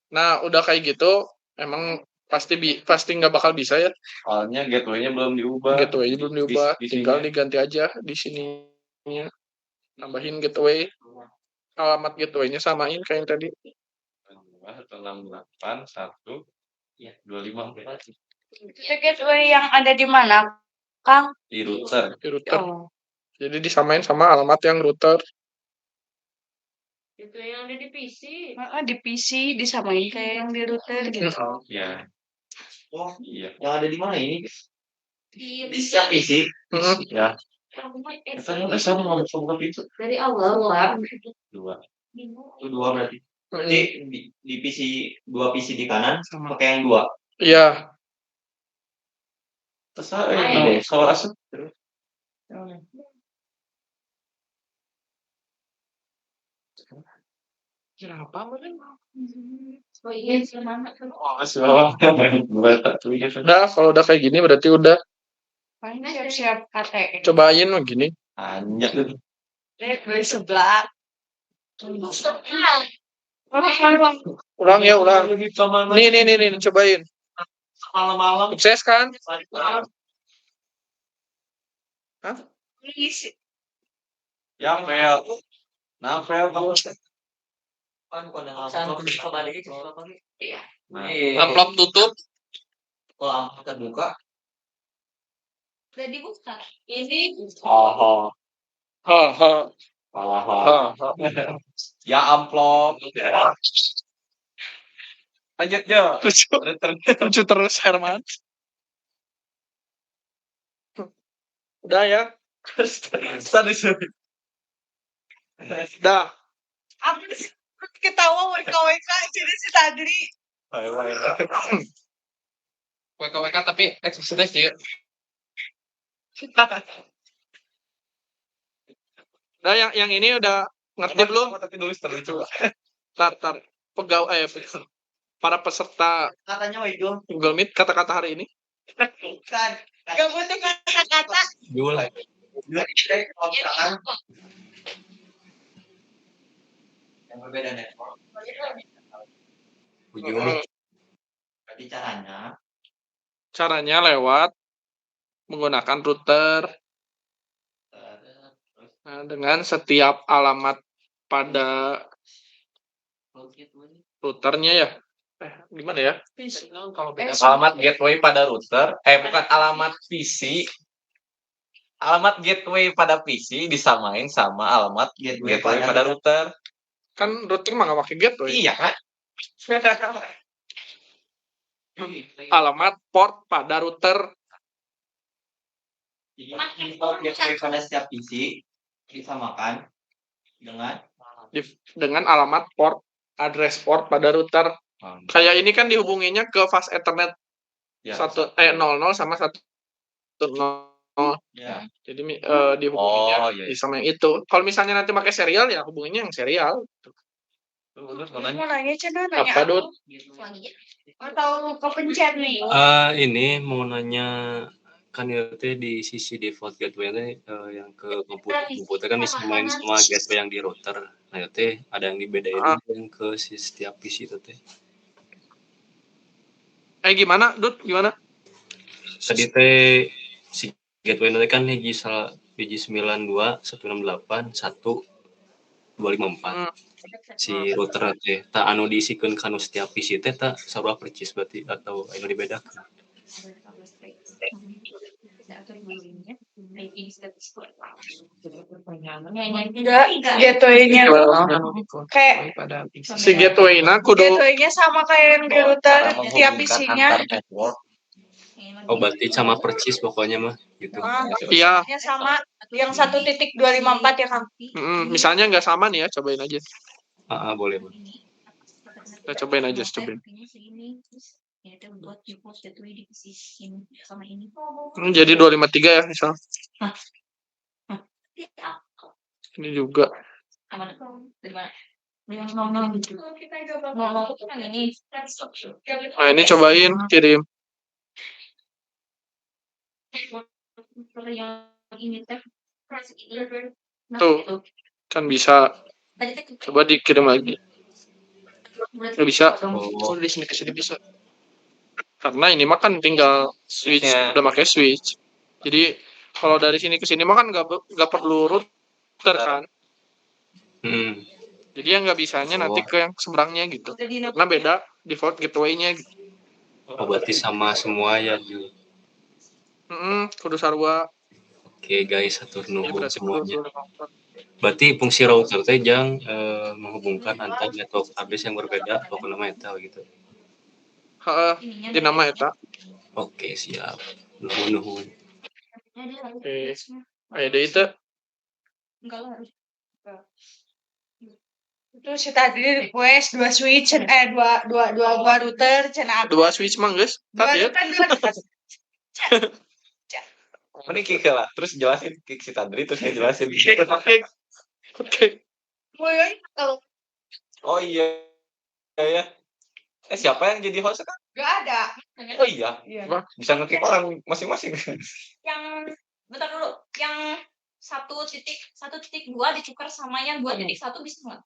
G: Nah, udah kayak gitu, emang pasti nggak bakal bisa ya.
J: Soalnya gateway-nya belum diubah.
G: Gateway belum diubah,
J: Di
G: tinggal
J: sininya.
G: diganti aja di sininya. Tambahin gateway. Alamat gateway-nya samain kayak yang tadi.
J: 268 1 254
F: Gateway yang ada di mana, Kang?
J: di router.
G: Di router. Jadi disamain sama alamat yang router.
C: Itu yang ada di PC.
F: Di PC disamain kayak yang di router gitu.
J: Ya. Oh iya. Yang ada di mana ini?
C: Di
J: Bisa PC. Ya.
C: Dari
J: Sama ngomong itu.
C: awal lah.
J: 2. Itu 2 berarti. Jadi di PC 2 PC di kanan sama pakai yang 2.
G: Iya.
J: Terserah ini kalau asap terus.
G: Kenapa mungkin?
C: Oh iya, semangat.
G: Udah, kalau udah kayak gini berarti udah.
F: Paling siap-siap KTE.
G: Cobain begini.
J: Anjir.
F: Dari sebelah.
G: Ulang ya, ulang. Nih, cobain.
J: Malam-malam.
G: Sukses kan? Hah?
J: Ya, fail. Nah, fail kamu.
G: Amplop tutup.
B: Kalau amplop terbuka.
C: Udah dibuka. Ini.
J: Ya amplop. Lanjut Jo.
G: Lucu terus Herman. Udah ya. Dah.
F: Aku ketawa WKWK jadi si Tadri.
G: WKWK tapi eksplisit sih. Nah, yang ini udah ngerti belum?
J: Tapi nulis terlucu.
G: Tar. Pegawai para peserta
B: Katanya Waido.
G: Google Meet kata-kata hari ini.
F: Bukan. Gak butuh kata-kata.
J: Dua.
B: Yang berbeda network. Berarti
G: Caranya lewat menggunakan router. Nah, dengan setiap alamat pada routernya ya. Gimana ya?
A: Alamat gateway pada router, bukan alamat PC. Alamat gateway pada PC disamain sama alamat gateway pada router.
G: Kan router mah nggak pakai gateway.
A: Iya kan?
G: Alamat port pada router.
B: gateway pada setiap PC disamakan
G: dengan alamat port, address port pada router. Kayak ini kan dihubunginya ke fast Ethernet 00 sama 10.
B: Ya.
G: Jadi dihubunginya sama yang itu. Kalau misalnya nanti pakai serial ya hubunginya yang serial.
F: Mau nanya nanya
G: Apa Dut?
F: atau kepencet nih?
K: Ini mau nanya kan itu di sisi default gateway yang ke komputer kan disamain sama gateway yang di router. Nah itu ada yang dibedain yang ke setiap PC itu teh.
G: Gimana Dut? Gimana?
K: Tadi teh si gateway itu kan hiji 92 168 1254. Si router teh tak anu diisikeun kanu setiap PC teh tak sarua percis berarti atau anu dibedakan.
F: Enggak, gateway-nya kayak
G: si gateway-nya kudu
F: gateway-nya sama kayak yang di router tiap PC-nya.
K: Oh berarti sama percis pokoknya mah gitu.
G: Iya.
F: Ya sama yang 1.254 ya Kang.
G: Misalnya nggak sama nih ya, cobain aja.
K: Boleh.
G: Kita cobain aja, cobain. Jadi 253 ya misal. Ini juga.
C: Yang ngomong gitu. Ngomong itu kan ini.
G: Nah, ini cobain kirim.
C: Yang ini teh
G: Tuh, kan bisa. Coba dikirim lagi. Nggak bisa. Oh, di sini ke sini bisa. Karena ini mah kan tinggal switch, udah pakai switch. Jadi kalau dari sini ke sini mah kan nggak perlu router kan. Jadi yang nggak bisanya nanti ke yang seberangnya gitu. Karena beda default gateway-nya gitu.
K: Oh, berarti sama semua ya, Ju.
G: Kudu sarua.
K: Oke guys, atur nuhun semuanya. Berarti fungsi router teh jang menghubungkan antar network address yang berbeda pokoknya eta gitu.
G: Heeh, di nama eta.
K: Oke, siap. Nuhun.
G: Oke. Aya deui teh.
C: enggak lah harus.
E: Itu si tadi request dua switch dua router cenah.
G: Dua switch mah geus. Tadi ya.
A: Mending kick lah, terus jelasin kick si Tadri, terus saya jelasin.
G: Oke.
E: Kalau
A: Oh iya. Siapa yang jadi host kan?
E: nggak ada.
A: Oh iya. Bisa nge-kick orang masing-masing.
C: Yang bentar dulu, yang 1.1.2 ditukar sama yang 2.1 bisa nggak?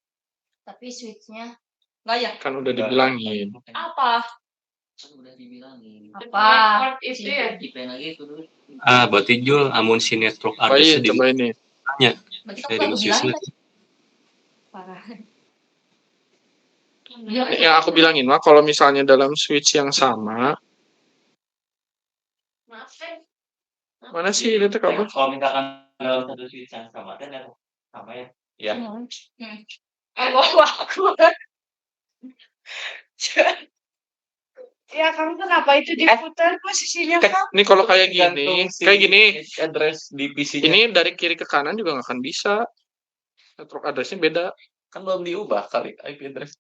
C: Tapi switchnya nggak ya?
G: Kan udah dibilangin.
C: Apa?
I: Kan udah dibilangin.
C: Apa?
I: Itu ya? Dipend lagi itu dulu.
K: Berarti Jul amun si network
G: Oh
K: address
G: iya, coba ini.
K: Tanya.
C: Berarti kamu bilang parah.
G: Yang aku bilangin mah kalau misalnya dalam switch yang sama, mana sih ini tuh kamu?
J: Kalau misalkan dalam satu switch yang sama kan network sama ya.
A: Iya.
E: Aku. Ya kamu kenapa itu diputar posisinya kan?
G: Ini kalau kayak gini,
A: address di PC-nya.
G: ini dari kiri ke kanan juga nggak akan bisa. Network address-nya beda.
A: Kan belum diubah kali IP address.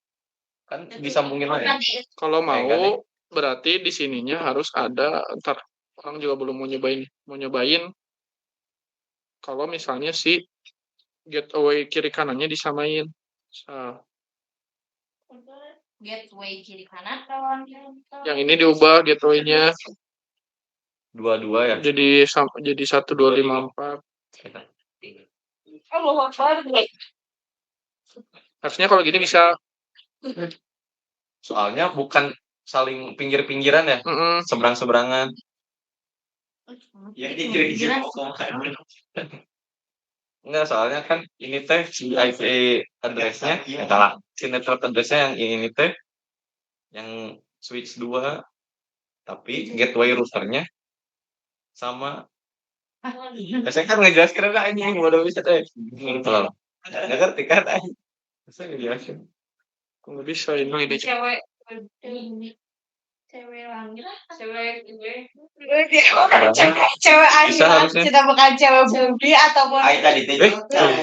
A: Kan disambungin lagi.
G: Kalau mau berarti di sininya harus ada, ntar orang juga belum mau nyobain. Kalau misalnya si gateway kiri kanannya disamain.
C: Gateway kiri kanan.
G: Yang ini diubah gateway-nya.
A: Dua-dua ya.
G: Jadi 1254.
E: Allah Akbar.
G: Harusnya kalau gini bisa.
A: Soalnya bukan saling pinggir-pinggiran ya. Seberang-seberangan.
J: Ya dikira-kira
A: Enggak, soalnya kan ini teh si IP address-nya, salah. Si network address-nya yang ini teh yang switch 2 tapi gateway routernya sama. Saya kan ngejelaskan kan anjing udah bisa teh. Enggak ngerti kan anjing. Saya ngejelasin.
G: Kok enggak bisa ini
C: Cewek langit,
E: cewek akhirat, kita bukan cewek bumi ataupun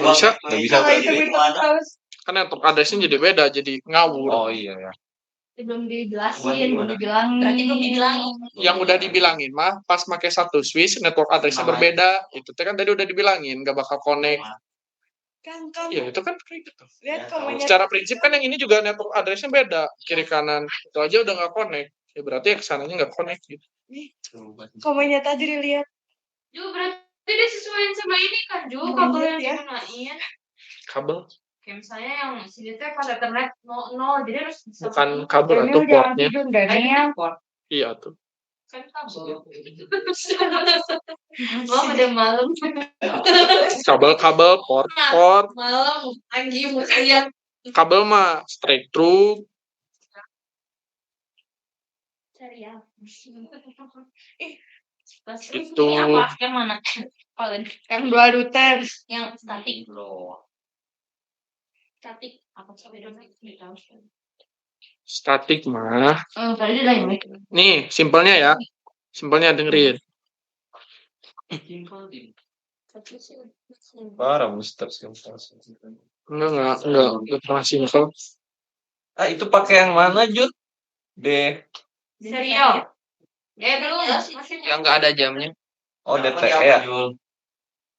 G: bisa.
E: Kalau itu terus
G: Kan network address-nya jadi beda, jadi ngawur.
A: Oh iya ya.
C: belum dijelasin, belum dibilangin. Berarti belum dibilangin.
G: Yang udah dibilangin mah pas pakai satu switch network address-nya berbeda. Itu kan tadi udah dibilangin nggak bakal connect.
E: kan
G: Ya itu kan kayak gitu.
E: lihat komennya
G: Secara prinsip kan yang ini juga network address-nya beda, kiri kanan. Itu aja udah nggak connect. Ya berarti ya kesananya nggak connect gitu.
E: komennya tadi dilihat.
C: Ju berarti disesuaikan sama ini kan Ju, kabel yang digunain.
G: Kabel?
C: Kayak misalnya yang sini tuh pas Ethernet 0, jadi harus
G: Bukan kabel atau portnya.
C: Port.
G: Iya tuh.
C: Kan kabel. Mau udah malam.
G: Kabel, port.
C: Malam, anjing kalian.
G: Kabel mah straight through.
C: Serial.
G: Itu.
C: Yang mana?
E: Yang dua router.
C: Yang statik. Statik apa sih bedanya?
G: Statik mah.
C: Tadi lain.
G: Nih, simpelnya ya. Simpelnya dengerin.
A: Parah Mister Simpel.
G: Enggak pernah simpel.
A: Itu pakai yang mana, Jun?
C: Serial. Ya belum masih.
G: Yang enggak ada jamnya.
A: Oh, DTE ya.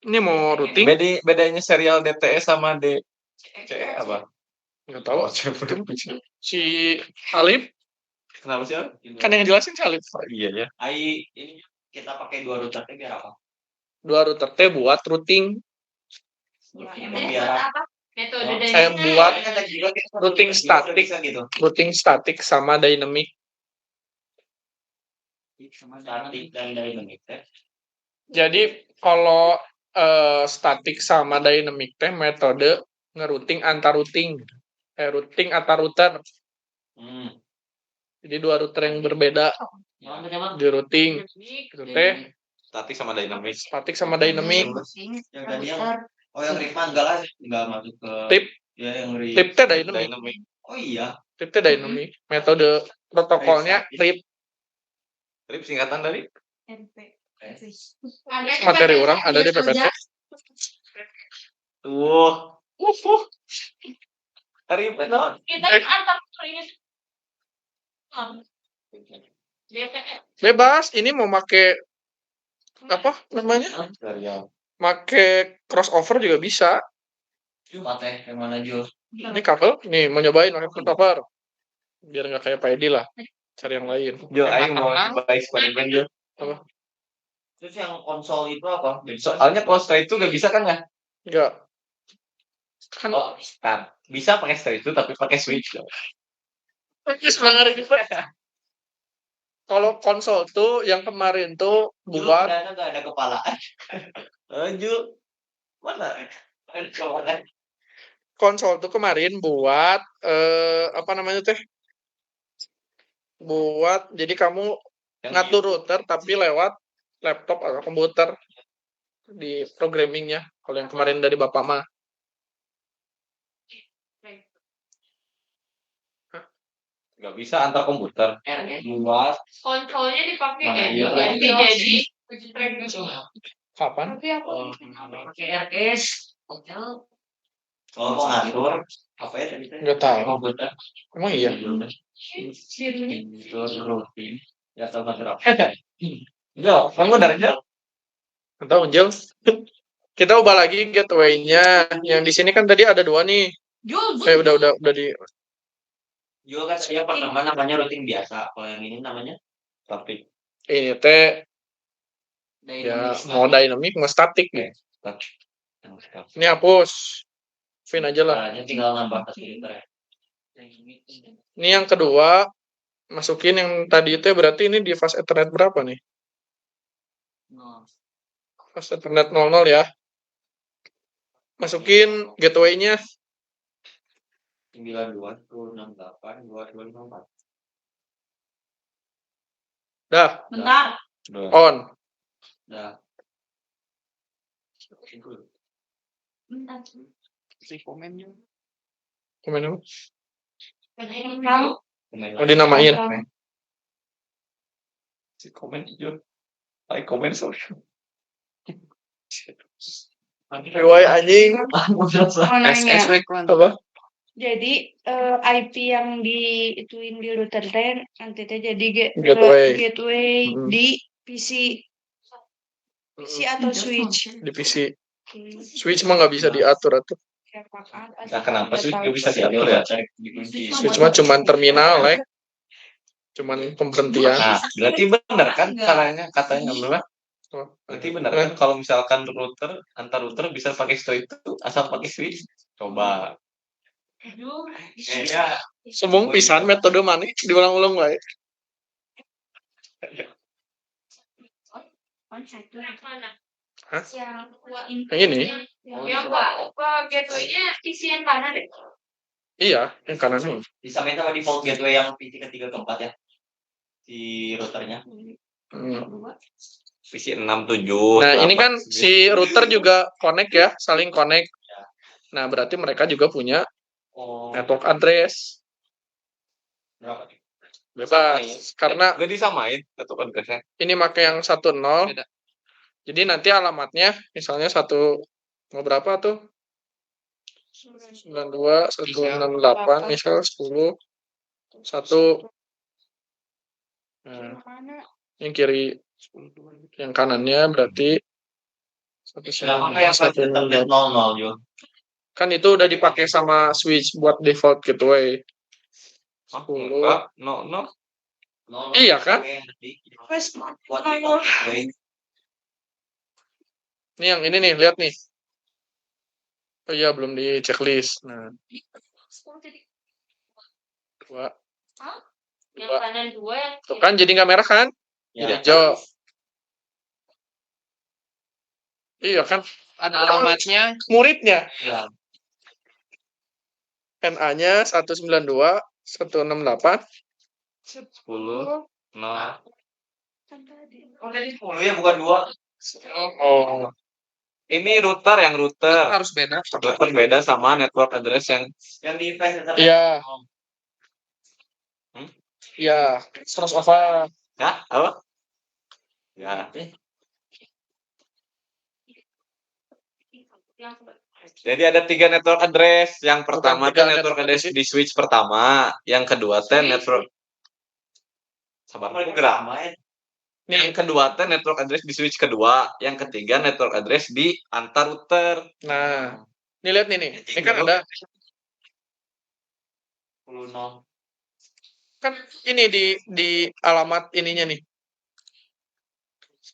G: Ini mau routing?
A: Bedanya serial DTE sama DCE apa?
G: Nggak tahu. Si Alif.
J: Kenapa sih?
G: Kan yang jelasin si Alif.
J: Iya ya. Ini kita pakai 2 router biar apa?
G: 2 router T buat routing.
J: Biar apa?
C: Metode
G: Saya buat routing statik,
J: gitu.
G: routing statik sama dynamic.
J: Statik dan dynamic teh.
G: Jadi kalau statik sama dynamic teh metode ngerouting antar routing. Routing antar router. Jadi 2 router yang berbeda di routing. Itu teh
J: Statik sama dynamic.
G: statik sama dynamic.
J: Yang tadi yang RIP enggak lah, enggak masuk ke
G: Tip.
J: Ya yang RIP.
G: Tip teh dynamic.
J: Oh iya.
G: Tip teh dynamic. Metode protokolnya RIP.
J: RIP singkatan dari
G: Materi orang ada di PPT.
J: RIP non.
C: Kita antar ini.
G: Bebas, ini mau make apa namanya? Make crossover juga bisa.
J: Cuma teh yang mana Jul?
G: Ini kabel, nih mau nyobain pakai crossover. Biar nggak kayak Pak Edi lah. Cari yang lain.
J: Jul, aing mau coba eksperimen Jul.
G: Apa?
J: Terus yang konsol itu apa? Soalnya kalau setelah itu nggak bisa kan ya?
G: Nggak. Kan
J: bisa pakai setelah itu tapi pakai switch.
G: Kalau konsol tuh yang kemarin tuh buat
J: nggak ada kepala. Jul, mana?
G: Konsol tuh kemarin buat apa namanya teh? Buat jadi kamu ngatur router tapi lewat laptop atau komputer di programmingnya. Kalau yang kemarin dari Bapak mah.
J: Nggak bisa antar komputer. Buat
C: Kontrolnya dipakai
J: jadi
G: kapan?
C: Tapi aku pakai RS.
J: kalau mau ngatur apa ya tadi?
G: Nggak tahu.
J: Komputer.
G: Emang iya.
J: Rutin. Ya tahu ngatur apa? Enggak, kamu dari jauh.
G: Nggak tahu Jel. Kita ubah lagi gateway-nya. Yang di sini kan tadi ada 2 nih. Udah di.
J: Juga kan saya pertama namanya routing biasa. Kalau yang ini namanya statik.
G: Ini teh ya mau dynamic mau statik nih. Ini hapus. Fin aja lah.
J: Tinggal nambah filter ya.
G: Ini yang kedua masukin yang tadi itu berarti ini di fast Ethernet berapa nih? Fast Ethernet 00 ya. Masukin gateway-nya
J: 92.168.2254.
G: Dah.
C: Bentar.
G: On.
J: Dah.
C: Bentar.
G: Si komennya. Komen apa?
C: Kamu
G: Oh, dinamain.
J: Si komen hijau. Like komen social.
G: Riwayat anjing.
C: nanya.
G: Apa?
C: Jadi IP yang diituin di router teh nanti teh jadi gateway di PC. PC atau switch?
G: Di PC. Switch mah nggak bisa diatur atuh.
J: Nah, kenapa switch nggak bisa diatur ya?
G: Switch mah cuman terminal, like. Cuman pemberhentian.
J: Nah, berarti benar kan katanya benar. Berarti benar kan kalau misalkan antar router bisa pakai switch itu asal pakai switch. Coba.
C: Ya.
G: Semung pisan metode mana diulang-ulang wae. Hah? Yang ini?
C: Yang gateway-nya isi yang kanan deh.
G: Iya, yang kanan nih.
J: Disamain sama default gateway yang PC ketiga keempat ya. Si routernya. PC 6, 7.
G: Nah, ini kan si router juga connect ya, saling connect. Nah, berarti mereka juga punya network address.
J: Berapa?
G: Bebas. Karena
J: nggak disamain network address-nya.
G: ini pakai yang 10. Jadi nanti alamatnya misalnya mau berapa tuh? 92, 168, misal 10, 1. Nah, yang kiri, yang kanannya berarti
J: 198. 00 juga.
G: Kan itu udah dipakai sama switch buat default gateway. 10.
J: Enggak, no.
G: Iya kan? Ini yang ini nih, lihat nih. Oh iya, belum di checklist. Nah, 2.
C: Yang kanan 2 yang
G: Tuh kan jadi nggak merah kan?
J: Ya.
G: Hijau. Iya kan?
I: Ada alamatnya.
G: Muridnya.
J: Ya.
G: NA-nya 192 168
J: 10. Nah.
C: Oh,
J: dari 10 ya, bukan 2.
G: Oh.
J: Ini router
I: Harus beda.
J: router beda sama network address yang di
G: Iya. Iya, crossover.
J: Ya, apa? Ya. Jadi ada 3 network address. Yang pertama
G: Bukan 3
J: network
G: network
J: address di switch pertama, yang kedua network sabar. Yang kedua network address di switch kedua, yang ketiga network address di antar router.
G: Nah, ini lihat nih. Ini kan ada
J: 10.
G: kan ini di alamat ininya nih.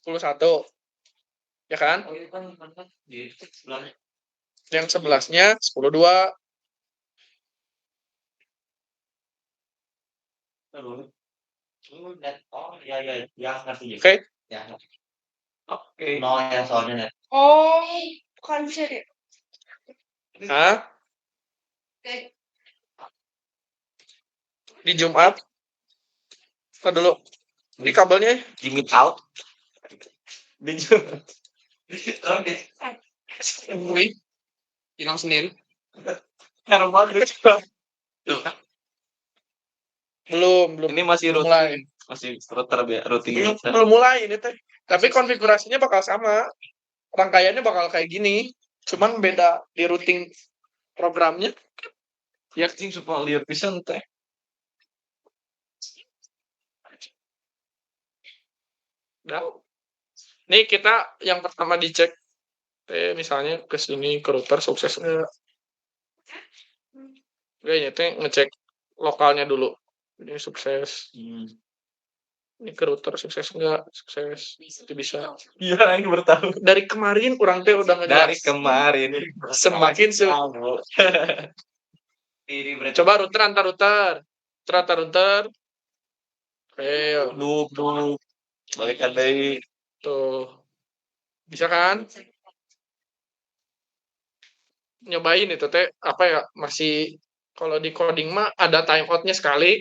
G: 11. Ya kan?
J: Oh, itu kan di sebelah.
G: Yang 11-nya 102.
J: Terus. Oh, ya ngerti.
G: Oke.
J: Ya. Oke. No, ya soalnya net.
C: Oh, bukan sih.
G: Hah? Di Jumat. Kita dulu. Ini kabelnya.
J: Jimmy out. Di Jumat. Oke.
I: Hilang sendiri.
J: Herman
G: Belum.
J: Ini masih
G: belum
J: rutin.
G: mulai.
J: Masih rutin.
G: Belum mulai ini teh. Tapi konfigurasinya bakal sama. Rangkaiannya bakal kayak gini. Cuman beda di routing programnya.
J: Ya cing supaya lihat pisan teh.
G: Nah. Nih kita yang pertama dicek. Misalnya ke sini ke router sukses enggak. Kayaknya teh ngecek lokalnya dulu. Ini sukses. Ini ke router sukses enggak? Sukses. Itu bisa.
J: Iya, ini bertahu.
G: Dari kemarin orang teh udah ngejelas.
J: Dari kemarin.
G: Semakin Coba router antar router. Router. Oke.
J: Loop. Balikan dari
G: Tuh. Bisa kan? Nyobain itu teh apa ya? Masih kalau di coding mah ada timeoutnya sekali.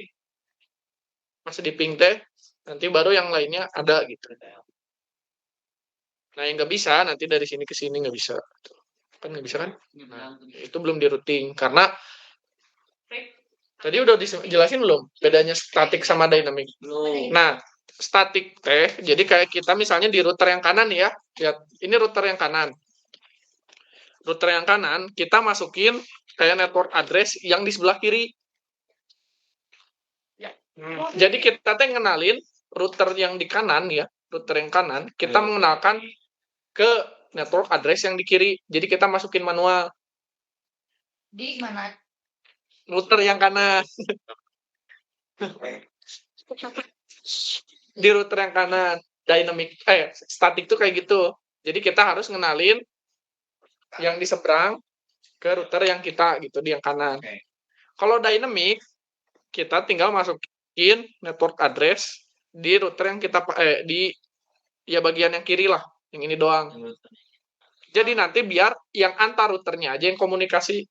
G: Masih di ping teh. Nanti baru yang lainnya ada gitu. Nah, yang nggak bisa nanti dari sini ke sini nggak bisa. Kan nggak bisa kan? Nah, itu belum di routing karena tadi udah dijelasin belum bedanya statik sama dynamic. Nah, statik teh jadi kayak kita misalnya di router yang kanan ya. Lihat, ini router yang kanan. Router yang kanan kita masukin kayak network address yang di sebelah kiri. Jadi kita teh ngenalin router yang di kanan ya, router yang kanan, kita mengenalkan ke network address yang di kiri. Jadi kita masukin manual.
C: Di mana?
G: Router yang kanan. Di router yang kanan, dynamic static tuh kayak gitu. Jadi kita harus ngenalin yang di seberang ke router yang kita gitu di yang kanan. Kalau dynamic kita tinggal masukin network address di router yang kita di ya bagian yang kiri lah, yang ini doang. Jadi nanti biar yang antar routernya aja yang komunikasi.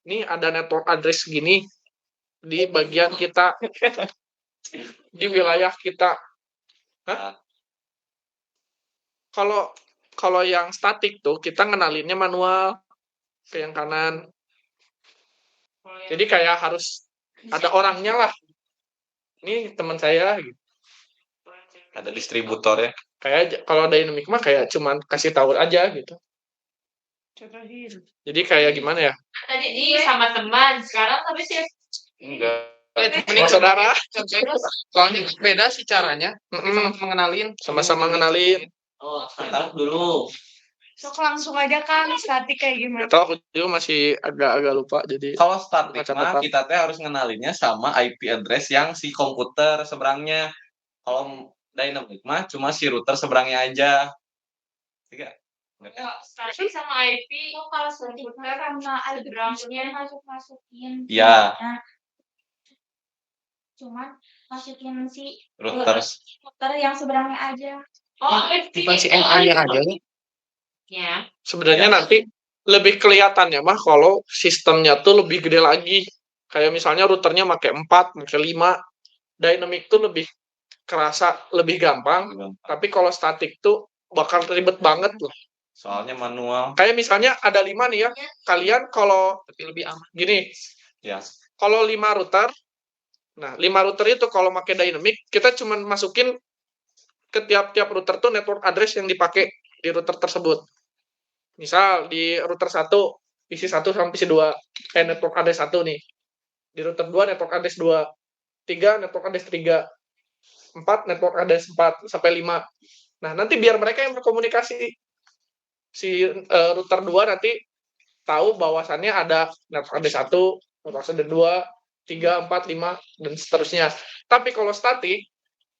G: Ini ada network address gini di bagian kita di wilayah kita. Hah? Kalau yang statik tuh kita ngenalinnya manual ke yang kanan. Jadi kayak harus ada orangnya lah. Ini teman saya gitu.
J: Ada distributor ya.
G: Kayak kalau dynamic mah kayak cuman kasih tahu aja gitu. Jadi kayak gimana ya?
C: Tadi ini sama teman, sekarang tapi sih
J: Enggak.
G: Sama saudara.
I: Soalnya beda sih caranya. Mengenalin.
G: Sama-sama ngenalin.
H: Oh, taruh dulu.
C: Sok langsung aja kan statik kayak gimana?
G: Atau aku juga masih agak lupa jadi.
J: Kalau statik mah kita teh harus ngenalinnya sama IP address yang si komputer seberangnya. Kalau dynamic mah cuma si router seberangnya aja. Tiga.
C: Statik sama IP.
F: Kalau statik karena address-nya masukin.
J: Iya.
F: Cuman masukin si
J: router
F: yang seberangnya aja.
C: Bukan si NA yang ada nih.
F: Ya.
G: Sebenarnya nanti lebih kelihatannya mah kalau sistemnya tuh lebih gede lagi. Kayak misalnya routernya pakai 4, pakai 5. Dynamic tuh lebih kerasa lebih gampang. Tapi kalau statik tuh bakal ribet banget loh.
J: Soalnya manual.
G: Kayak misalnya ada 5 nih ya. Kalian kalau
C: lebih aman.
G: Gini.
J: Ya.
G: Kalau 5 router. Nah, 5 router itu kalau pakai dynamic, kita cuma masukin ke tiap-tiap router tuh network address yang dipakai di router tersebut. Misal di router 1, PC 1 sampai PC 2, network address 1 nih. Di router 2 network address 2, 3 network address 3, 4 network address 4 sampai 5. Nah, nanti biar mereka yang berkomunikasi. Si router 2 nanti tahu bahwasannya ada network address 1, network address 2, 3, 4, 5 dan seterusnya. Tapi kalau statik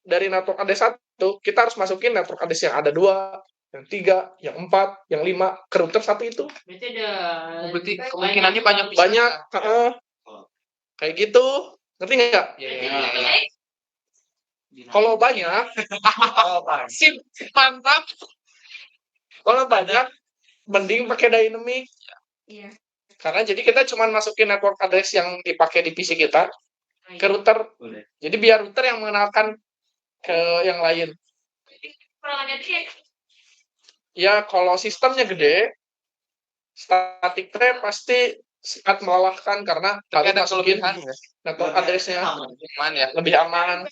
G: dari network address 1, kita harus masukin network address yang ada 2, yang 3, yang 4, yang 5 ke router 1 itu.
C: Berarti kemungkinannya banyak.
G: Kayak gitu. Ngerti nggak?
C: Iya.
G: Kalau banyak, sip, mantap. Kalau banyak, mending pakai dynamic.
F: Iya.
G: Karena jadi kita cuma masukin network address yang dipakai di PC kita ke router. Jadi biar router yang mengenalkan ke yang lain. Ya, kalau sistemnya gede, statik tray pasti sangat melelahkan karena harus masukin network address-nya lebih aman.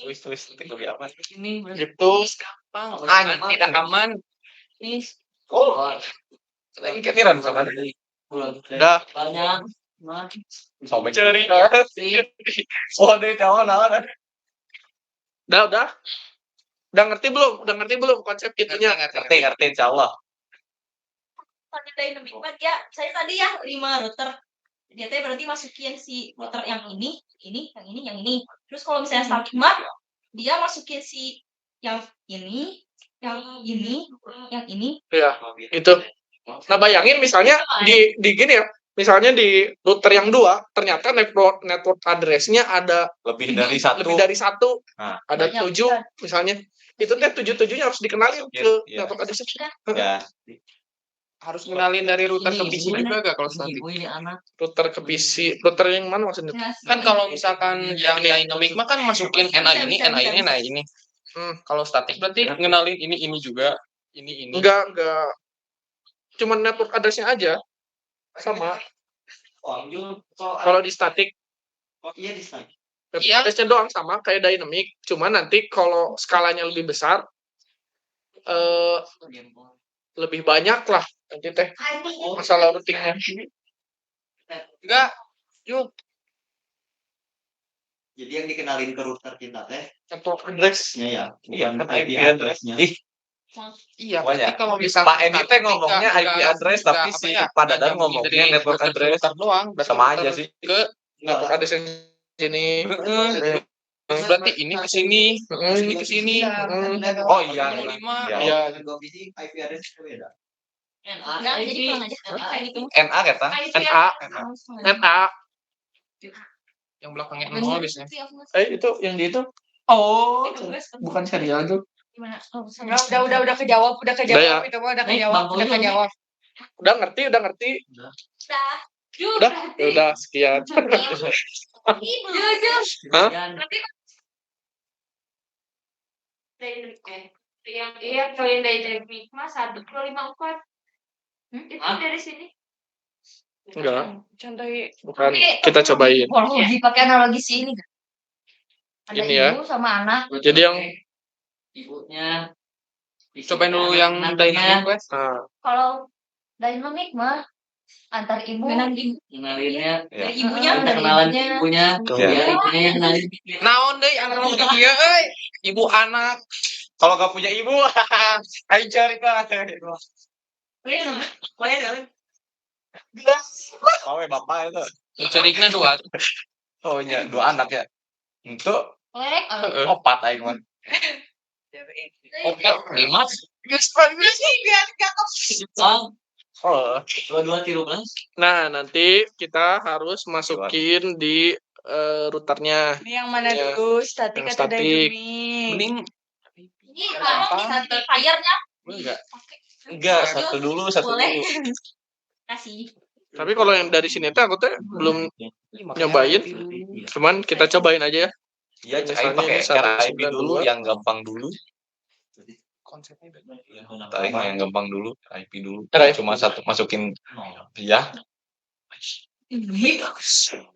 J: Tulis lebih aman.
C: Ini
G: gitu
C: gampang. Tidak aman. Ini.
J: Lagi ketiran sama tadi.
G: Udah.
C: Banyak.
J: Sobek.
G: Cerita.
J: Oh, dari kawan naon.
G: Udah. Udah ngerti belum konsep itunya?
J: Ngerti insyaallah.
F: Kalau dynamic mah dia, saya tadi ya 5 router. Dia teh berarti masukin si router yang ini, yang ini. Terus kalau misalnya statik mah dia masukin si yang ini, yang ini.
G: Iya, gitu. Nah, bayangin misalnya di gini ya. Misalnya di router yang 2, ternyata network address-nya ada
J: lebih dari 1.
G: Nah, ada 7 misalnya. Itu teh 7-7-nya harus dikenalin ke network address-nya.
J: Ya.
C: Harus kenalin dari router ke PC juga gak kalau statik?
G: Router ke PC, router yang mana maksudnya?
C: Kan kalau misalkan yang dynamic mah kan masukin NA ini. Kalau statik berarti ngenalin ini juga, ini.
G: Enggak. Cuman network address-nya aja. Sama. Kalau di statik.
B: Iya di statik.
G: Address-nya doang sama kayak dynamic. Cuman nanti kalau skalanya lebih besar, lebih banyak lah nanti teh masalah routingnya.
C: Enggak, yuk.
B: Jadi yang dikenalin ke router kita teh
G: network address.
B: Iya,
J: kan IP address-nya.
C: Iya,
J: banyak.
C: Kalau misalkan
J: Pak Edi teh ngomongnya IP address tapi si Pak Dadan ngomongnya network address.
C: Doang,
J: sama aja sih.
G: Ke network address yang sini.
C: Berarti ini ke sini, ini ke sini.
J: Oh iya.
C: Iya.
B: IP address itu beda.
F: Enggak, jadi pulang aja.
J: NA kata.
G: NA.
C: Yang belakangnya 0 biasanya.
G: Itu yang di itu.
C: Oh,
G: Bukan serial tuh.
F: Gimana?
C: Udah kejawab itu mah udah kejawab.
G: Udah ngerti. Udah, sekian. Hah?
C: Yang kalian dynamic mah 1 per 54. Itu dari sini.
G: Enggak.
C: Contohnya
G: Bukan. Kita cobain.
F: Dipakai analogi sini kan. Ada
G: Ini ya.
F: ibu sama anak.
G: Jadi yang
C: ibunya. Cobain dulu yang dynamic guys.
F: Kalau dynamic mah antar ibu
C: Kenalinnya
F: dari ibunya
C: kenalan ibunya. Kemudian ibunya yang kenalin. Naon deui analogi ieu euy.
L: ibu anak.
J: Kalau nggak punya ibu, ayo cari kan. Kowe bapak itu.
L: Carikna 2.
J: Oh iya, 2 anak ya. Untuk opat aing mah.
L: Oke, 5.
J: Oh,
L: 22
G: Nah, nanti kita harus masukin di routernya.
C: Ini yang mana dulu? Statik
G: Yang
C: atau
G: statik.
C: dynamic?
L: Mending
F: Ini static fire-nya.
J: enggak, satu dulu.
F: Boleh. Kasih.
G: Tapi kalau yang dari sini tuh aku tuh belum nyobain. Cuman kita cobain aja ya.
J: Iya,
G: Misalnya
J: pakai
G: ini 192.
J: RIP dulu, yang gampang dulu.
L: konsepnya beda.
J: Tarik mah yang gampang dulu, IP dulu.
G: RIP.
J: Cuma satu masukin ya.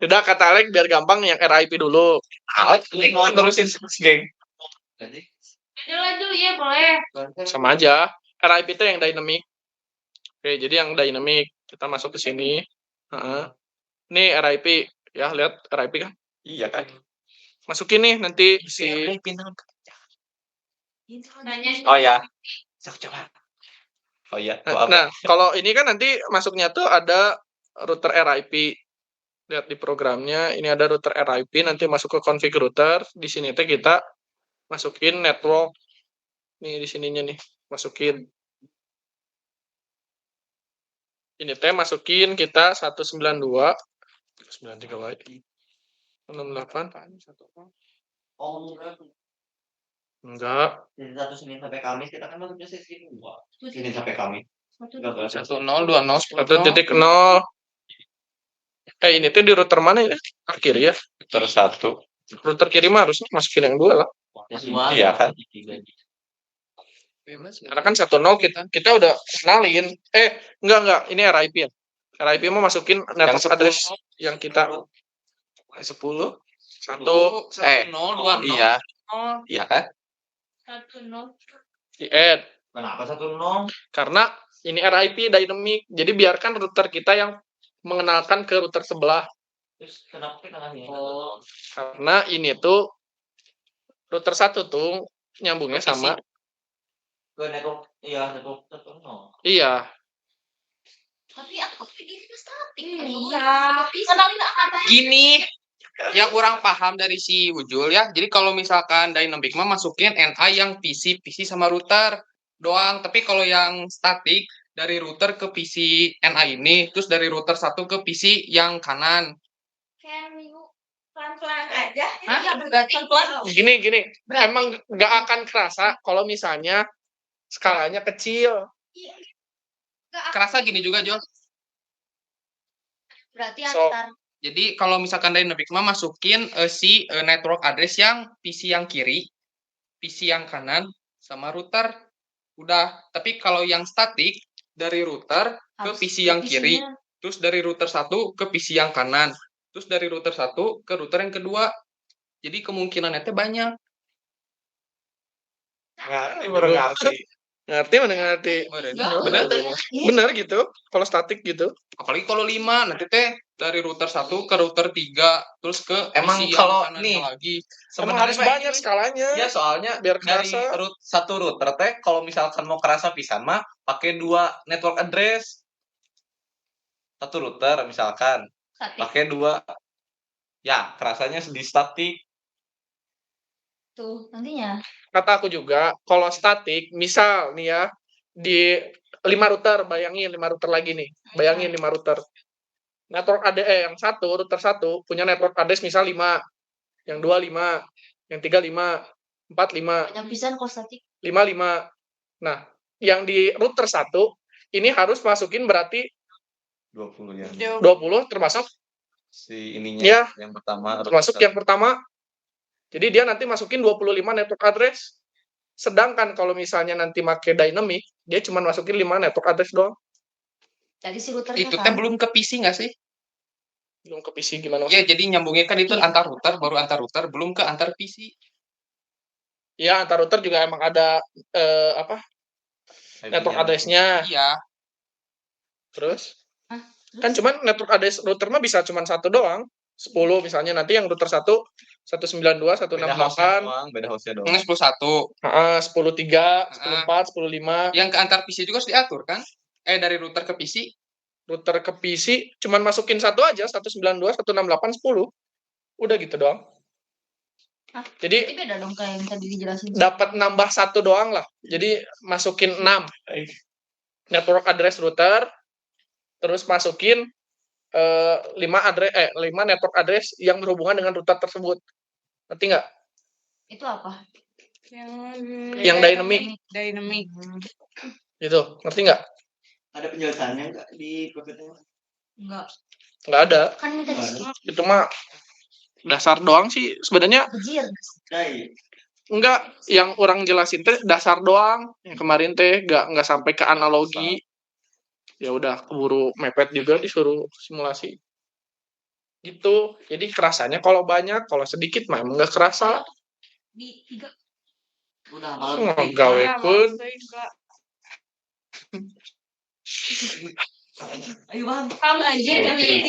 G: Udah kata Alek biar gampang yang RIP dulu.
J: Alek mau terusin geng.
F: Lanjut ya boleh.
G: Sama aja. RIP itu yang dynamic. Oke, jadi yang dynamic kita masuk ke sini. Nih RIP ya, lihat RIP kan?
J: Iya kan.
G: Masukin nih nanti si
J: Oh ya. Coba. Oh ya.
G: Nah, kalau ini kan nanti masuknya tuh ada router RIP. Lihat di programnya, ini ada router RIP, nanti masuk ke config router. Di sini tuh kita masukin network. Nih di sininya nih, masukin. Ini teh masukin kita 192 93 lagi. 68
B: Oh,
G: enggak.
B: dari satu Senin sampai Kamis kita kan masuknya sesi 2. Senin sampai Kamis.
L: 10 20
G: 1.0. Ini tuh di router mana ya? Akhir ya.
J: Router 1.
G: Router kiri mah harusnya masukin yang 2 lah.
J: Iya kan?
G: Karena kan 1.0 kita udah kenalin. Enggak, ini RIP ya. RIP mau masukin network address yang kita 10 1
J: Iya. Iya kan?
F: 1-0.
G: di add.
B: Kenapa 1.0?
G: Karena ini RIP dynamic. Jadi biarkan router kita yang mengenalkan ke router sebelah.
B: Terus kenapa kita ngasih?
G: Karena ini tuh router 1 tuh nyambungnya sama
B: Ke network, iya network 1.0.
G: Iya.
F: Tapi aku pikir itu statik.
C: Iya.
F: Kenalin apa?
L: Gini, yang kurang paham dari si Ujul ya. Jadi kalau misalkan dynamic mah masukin NA yang PC sama router doang. Tapi kalau yang statik dari router ke PC NA ini, terus dari router 1 ke PC yang kanan.
F: Kayak minggu pelan-pelan aja.
L: Hah?
F: Ya berarti pelan.
G: Gini. Emang nggak akan kerasa kalau misalnya skalanya kecil.
L: Kerasa gini juga, Jo.
F: Berarti
G: So-
F: antar.
L: Jadi kalau misalkan dynamic mah masukin si network address yang PC yang kiri, PC yang kanan, sama router. Udah. Tapi kalau yang statik dari router ke PC yang kiri, terus dari router 1 ke PC yang kanan, terus dari router 1 ke router yang kedua. Jadi kemungkinannya teh banyak.
J: Baru ngerti.
G: Ngerti. Bener gitu. Kalau statik gitu.
L: Apalagi kalau 5, nanti teh dari router 1 ke router 3, terus ke
J: Emang
L: PC
J: kalau
L: yang kanan
J: nih,
L: lagi.
G: Emang harus banyak skalanya.
J: Ya soalnya
G: Biar
J: dari
G: kerasa.
J: satu router teh kalau misalkan mau kerasa pisan mah pakai 2 network address. Satu router misalkan pakai 2. Ya, kerasanya di statik.
F: Tuh, nantinya.
G: Kata aku juga, kalau statik, misal nih ya, di 5 router, bayangin 5 router lagi nih. Bayangin 5 router. Network yang router 1 punya network address misal 5, yang 2 5, yang 3 5, 4 5,
F: Banyak pisan kalau statik.
G: 5 5. Nah, yang di router 1 ini harus masukin berarti
J: 20 ya.
G: 20 termasuk
J: Si ininya
G: Ya.
J: yang pertama.
G: termasuk yang pertama. Jadi dia nanti masukin 25 network address. Sedangkan kalau misalnya nanti pakai dynamic, dia cuma masukin 5 network address doang.
F: Jadi si routernya
L: Itu
F: kan.
L: teh belum ke PC nggak sih?
G: Belum ke PC gimana
L: Ya,
G: maksudnya?
L: jadi nyambungnya kan itu antar router, baru antar router, belum ke antar PC.
G: Ya, antar router juga emang ada network address-nya.
L: Iya.
G: Terus? Kan cuman network address router mah bisa cuma 1 doang. 10 misalnya, nanti yang router 1 192, 168.
J: Beda hostnya doang.
L: 10.1.
G: 10.3, 10.4, 10.5.
L: Yang ke antar PC juga harus diatur kan? Dari router ke PC.
G: Router ke PC cuman masukin satu aja, 192, 168, 10. Udah gitu doang. Jadi
F: beda dong kayak yang tadi dijelasin.
G: Dapat nambah satu doang lah. Jadi masukin 6 network address router, terus masukin 5 network address yang berhubungan dengan router tersebut. Ngerti nggak?
F: Itu apa?
G: Yang dynamic. Gitu, ngerti nggak?
B: Ada penjelasannya nggak di profitnya?
G: Nggak ada.
F: Kan
G: Itu mah dasar doang sih sebenarnya. Enggak, yang orang jelasin teh dasar doang. Yang kemarin teh nggak sampai ke analogi. Ya udah keburu mepet juga disuruh simulasi. Gitu. Jadi kerasanya kalau banyak, kalau sedikit mah emang nggak kerasa.
F: Di 3.
B: Udah
G: Gawekeun.
F: Ayo Bang, kamu aja dari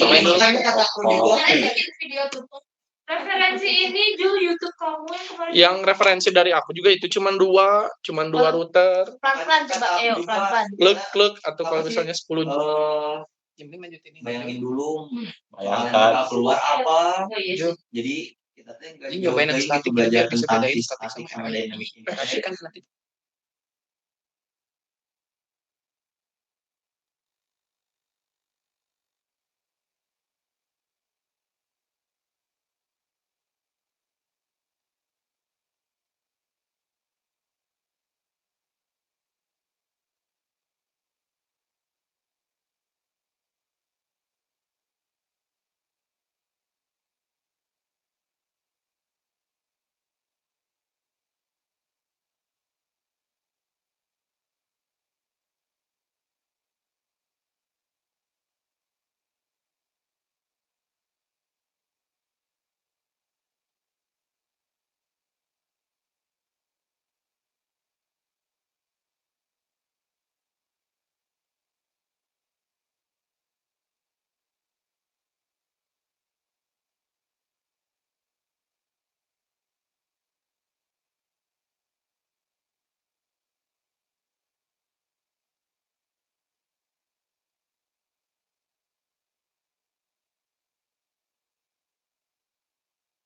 F: video tutup. Referensi ini Jul YouTube kamu yang kemarin.
G: Yang referensi dari aku juga itu cuman dua router.
F: Pelan-pelan coba, ayo pelan-pelan.
G: Klek atau kalau misalnya 10
B: bayangin dulu.
J: Bayangkan
B: Keluar apa?
F: Iya.
B: Jadi kita teh nggak
L: Ini nyobain yang statik
B: belajar
L: bisa
B: tentang
L: bedain
B: statik
L: statik
B: sama
L: sama
B: dynamic ini.
L: Tapi kan nanti